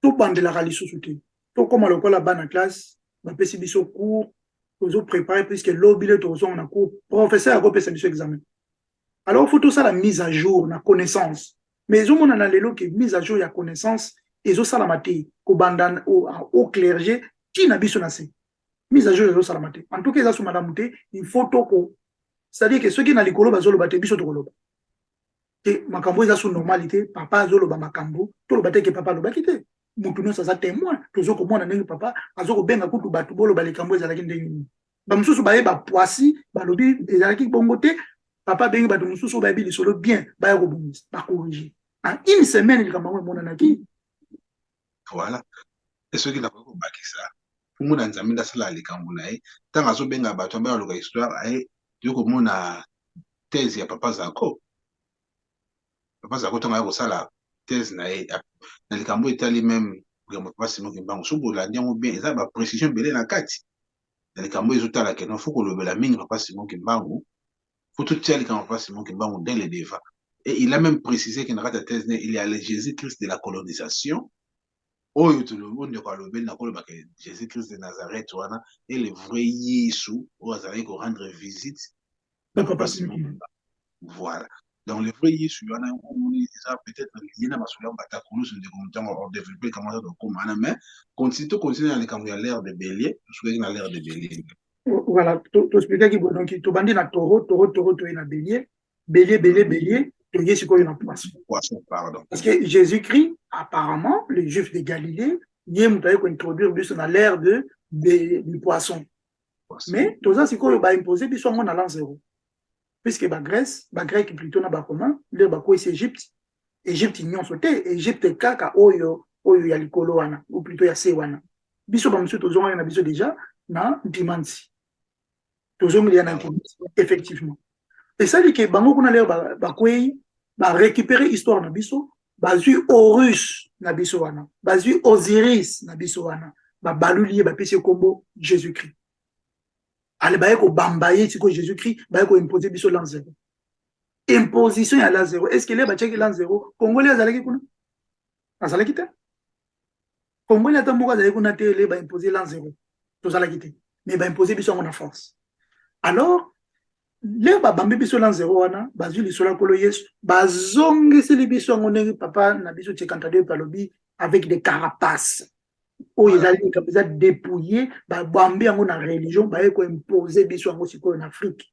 to bandela kalisusu te to comme lokola bana classe ba pesi biso cours ozo préparer puisque lobile to zo na cours professeur a pesa biso examen alors faut tout ça la mise à jour na connaissance mais zo mona na lelo que mise à jour ya connaissance ezo sala mate ko bandana au clergé qui na biso na se mise à jour ezo sala mate en tout cas ça sous madame te il faut to ko c'est-à-dire que ceux qui na likolo bazolo bate biso to koloba te makambo eza sous normalité papa azolo ba makambo to lo bate ke papa lo bakite mutu no ça témoin tozo ko mona ndenge papa azoko benga kutu batu bolo ba likambo ezalaki ndenge ba mususu ba yeba poisi ba lobi ezalaki bongo te papa bengi batu mususu ba yebi lisolo bien ba ya ko bungisa ba corriger en une semaine likambo mona naki voilà et ceux qui n'a pas compris ça kungu na nzambe ndasala likambo na ye ntango azobenga bato ambaye aluka histoire aye yo komona thèse ya papa Zako ntango aya kosala thèse na ye na likambo etali meme likambo papa Simon Kimbangu soki olandi yango bien eza baprécision ebele na kati na likambo ezotala keno fo kolobela mingi papa Simon Kimbangu fo totia likambo papa Simon Kimbangu dès le départ. Et il a même précisé qu'il n'a thèse, il y a le Jésus-Christ de la colonisation. Oh, Jésus-Christ de Nazareth, et le vrai Yésus, où vous allez rendre visite. Voilà. Donc, le vrai Yésus, il y a peut-être lié à ma soeur, on développe comment ça doit mais continue à l'ère de bélier, à l'ère de bélier. Voilà, tu expliques que donc tu bandis na taureau, tu es na bélier, bélier. Poisson, pardon. Parce que Jésus-Christ, apparemment, les Juifs de Galilée, ils ont introduire dans l'ère du poisson. Mais tout ça, c'est quoi? Ils ont imposé qu'ils soient en l'an 0. Puisque la Grèce, la Grec plutôt n'a pas comment, le Bakou c'est Égypte. Égypte, ils ont sauté. Égypte, est kaka, oyo, ya likoloana, ou plutôt ya sewana. Biso, monsieur, tous on a biso déjà, na dimansi. Tous on a effectivement. Et ça dit que bango kuna leo bakwei ba récupérer histoire na biso bazui Horus na biso wana bazui Osiris na biso wana ba balulier ba pesi kombo Jésus-Christ ale ba ko bambaye tiko Jésus-Christ ba ko imposer biso l'an 0 imposition ya l'an 0 est-ce que les ba check l'an 0 congolais azalaki kuna azalaki te congolais atamboka azalaki kuna te le ba imposer l'an 0 to zalaki te mais ba imposer biso en force alors les babambi biso l'an 0 wana bazui lisola kolo yesu bazongisi libiso ngone papa na biso tchekantade palobi avec des carapaces o ezali kabisa dépouillé babambi yango na religion ba ko imposer biso yango siko en Afrique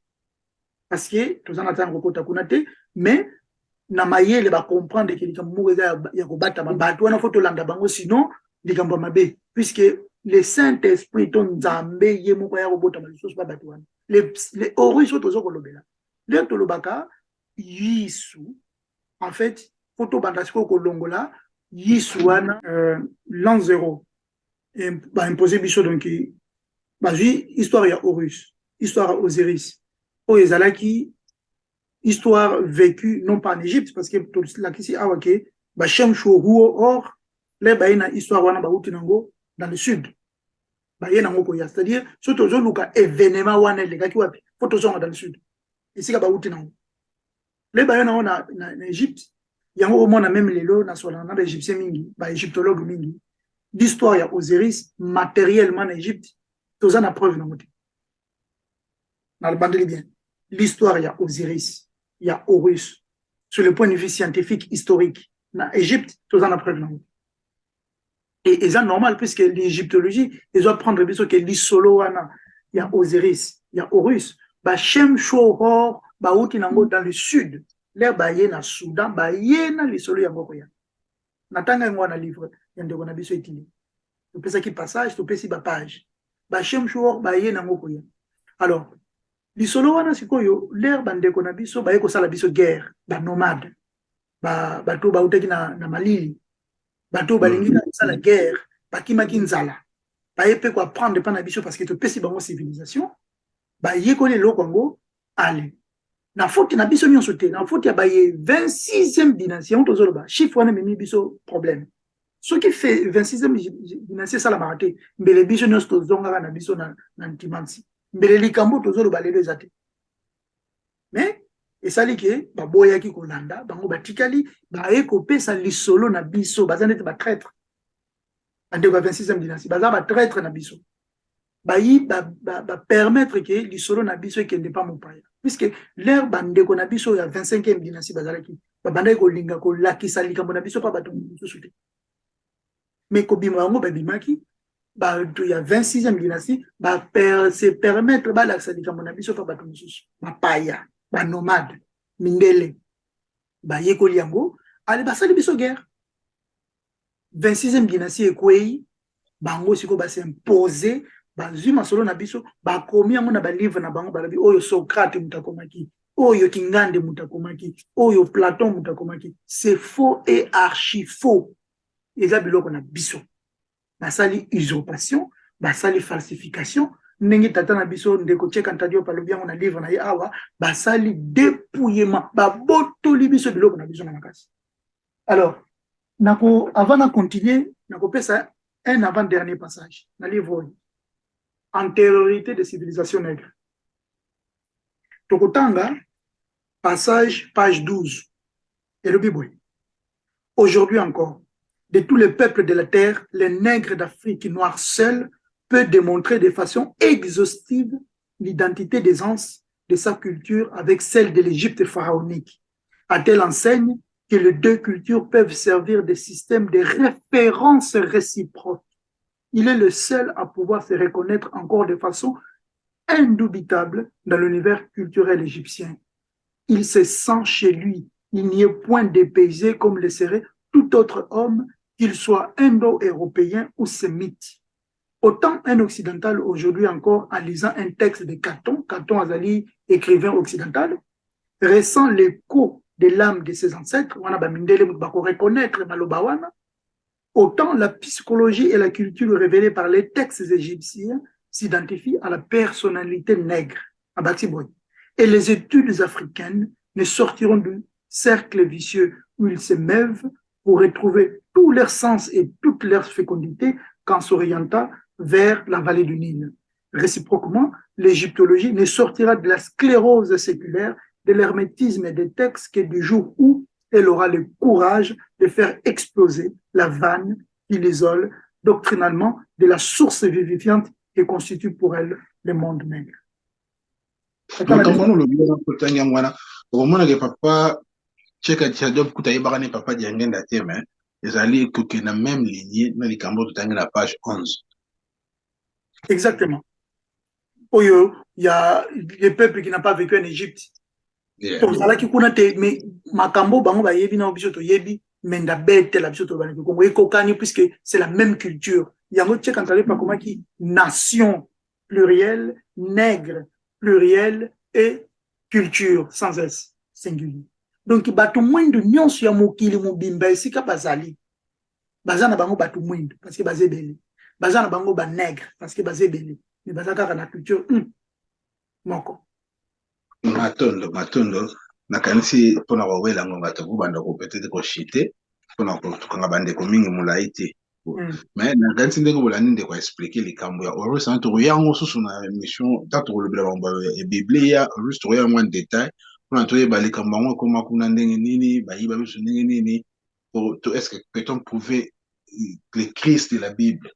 parce que tozana tango kota kuna te mais na mayele ba comprendre que likambo ya ko bata mabato wana photo landa bango sinon likambo mabe puisque le Saint-Esprit ton nzambe ye moko ya robota maliso ba bato wana les Horus sont toujours kolobela les tolobaka yisu en fait photo bandasiko kolongola yisu wana l'an 0 et ba imposer biso donc ba histoire ya Horus histoire Osiris o ezalaki histoire vécue non pas en Égypte parce que la kisi awake ba shem shohuo or les ba ina histoire wana ba utinango dans le sud. C'est-à-dire, surtout le événement wana les gars qui wapi, photos dans le sud. Ici ka ba uti nango. Les bayana en Égypte, il y a au moins même les lots national na égyptien mingi, ba égyptologue mingi. L'histoire ya Osiris matériellement en Égypte, tous en a preuve nango. Na le bandeli bien. L'histoire ya Osiris, ya Horus sur le point de vue scientifique historique na Égypte, tous en a preuve nango. Et c'est normal, puisque l'égyptologie, ils doivent prendre le que l'isolo, il y a Osiris, il y a Horus, bah, Shem Shohor, bah, Outinango dans le sud, l'air baye na Soudan, baye na l'isolo yango ya. Natanga moi na livre, yande on a biso etini. Tu peux ça qui passage, tu peux si ba page. Bah, Shem Shohor, baye na ngoko ya. Alors, l'isolo wana sikoyo, l'air bande qu'on a biso, baye ko sala biso guerre, bah, nomade, bah, to ba uteki na Malili. Bato balingi na la guerre bakimaki nzala bayepe ko apprendre pas na biso parce que to pesi bango civilisation ba yekole lokongo ale na faute na biso nyonso te na faute ya baye 26e dynastie on tozolo ba chiffre wana memi biso problème ce qui fait 26e dynastie sala marate mbele biso nyonso tozonga na biso na ntimansi mbele likambo tozolo ba lelo ezate mais et ça dit que baboya ki kolanda bango batikali ba ekopesa lisolo na biso bazanete ba traître ande ko 26e dynastie baza ba traître na biso ba yi ba permettre que lisolo na biso ekende pas mopaya puisque l'ère bande ko na biso ya 25e dynastie bazalaki ba bande ko linga ko lakisa likambo na biso pa bato mususu te mais ko bima bango ba bimaki ba to ya 26e dynastie ba se permettre ba lakisa likambo na biso pa bato mususu ba paya ba nomade mindele ba yekoli yango ale basali biso guerre 26e dynastie ekwei bango siko ba s'imposer ba zuma solo na biso ba komi yango na ba livre na bango balabi oyo Socrate mutakomaki oyo Kingande mutakomaki oyo Platon mutakomaki c'est faux et archi faux eza biloko na biso basali usurpation basali falsification ndenge tata na biso ndeko cheka ntadio palobi yango na livre na ye awa basali dépouillement babotoli biso biloko na biso na makasi. Alors avant de continuer nakopesa un avant-dernier passage dans le livre Antériorité des civilisations nègres. Tokotanga passage page 12 et le Bible. Aujourd'hui encore, de tous les peuples de la terre, les nègres d'Afrique noire seuls peut démontrer de façon exhaustive l'identité des ans de sa culture avec celle de l'Égypte pharaonique, à telle enseigne que les deux cultures peuvent servir de système de référence réciproque. Il est le seul à pouvoir se reconnaître encore de façon indubitable dans l'univers culturel égyptien. Il se sent chez lui, il n'y est point dépaysé comme le serait tout autre homme, qu'il soit indo-européen ou sémite. Autant un occidental aujourd'hui encore, en lisant un texte de Caton, Caton Azali, écrivain occidental, ressent l'écho de l'âme de ses ancêtres, on a reconnaître Malobawana, autant la psychologie et la culture révélée par les textes égyptiens s'identifient à la personnalité nègre, à Batiboy. Et les études africaines ne sortiront du cercle vicieux où ils se meuvent pour retrouver tout leur sens et toute leur fécondité qu'en s'orientant vers la vallée du Nil. Réciproquement, l'égyptologie ne sortira de la sclérose séculaire, de l'hermétisme des textes que du jour où elle aura le courage de faire exploser la vanne qui l'isole doctrinalement de la source vivifiante que constitue pour elle le monde nègre. Exactement. Il y a des peuples qui n'ont pas vécu en Égypte. Mais Makambo, puisque c'est la même culture. Il y a un nation plurielle, nègre plurielle et culture sans S singulier. Donc, il y a moins de nuances ya mokili mobimba esika bazali. Bazana bango batu mwindu parce que bazé belé. Bazana bango ba nègre parce que bazé belé. Mais bazaka na culture moko. Matondo nakanisi pona wawela ngonga to banda ko peut-être ko chité pona ko tukanga bande ko mingi mulaiti. Mais nakanisi ndeko bolani ndeko expliquer likambo ya oro sans to yango susu na mission tato ko lobela bamba e biblia juste to yango en détail pona to yeba likambo ngo koma kuna ndenge nini bayiba biso ndenge nini to est-ce que peut-on prouver le Christ de la Bible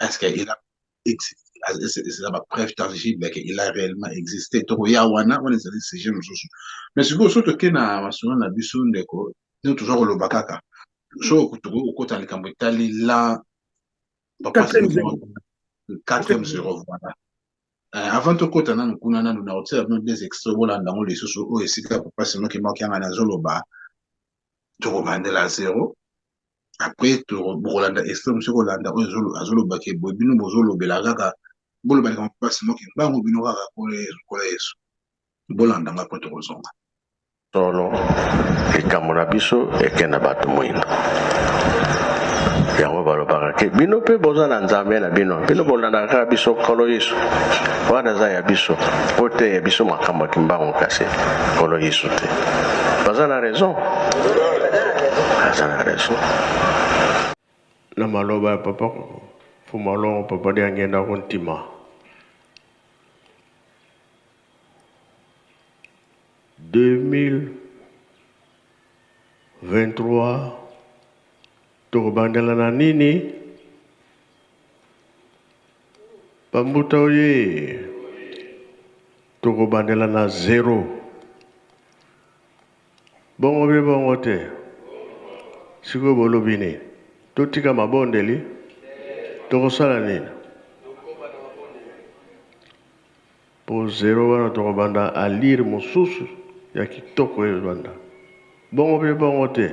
est-ce qu'il a existé c'est la preuve tangible qu'il a réellement existé. Donc, il y a on est allé ces jeunes choses. Mais ce que surtout que na masona na biso ndeko, nous toujours le bakaka. So kutuko kota le kambitali là papa c'est le 4e voilà. Avant de kota na kuna na na hôtel dans des extraits voilà dans les sous o esika papa c'est moi qui manque na zoloba. Tu revends la zéro. Après tu Rolanda extrême sur Rolanda o zolo bake bobino bozolo belagaka bolo bali comme pas moi qui bango bino kaka pour yesu bolanda nga poto kozonga solo ikamona biso ekena bato moindo yango balobaka ke bino mpe boza na nzambe na bino bolandaka kaka biso kolo yesu wana eza ya biso po te ya biso makambo ya kimbango kasi kolo yesu te baza na raison na maloba ya papa fumalongo papa de angenda kontima 2023 tokobandela na nini pambuta oye tokobandela na 0 bongo be bongo te siko bolobi nini totika mabondeli tokosala nini po 0 wana tokobanda alire mosusu ya kitoko ebanda bongo pe bongo te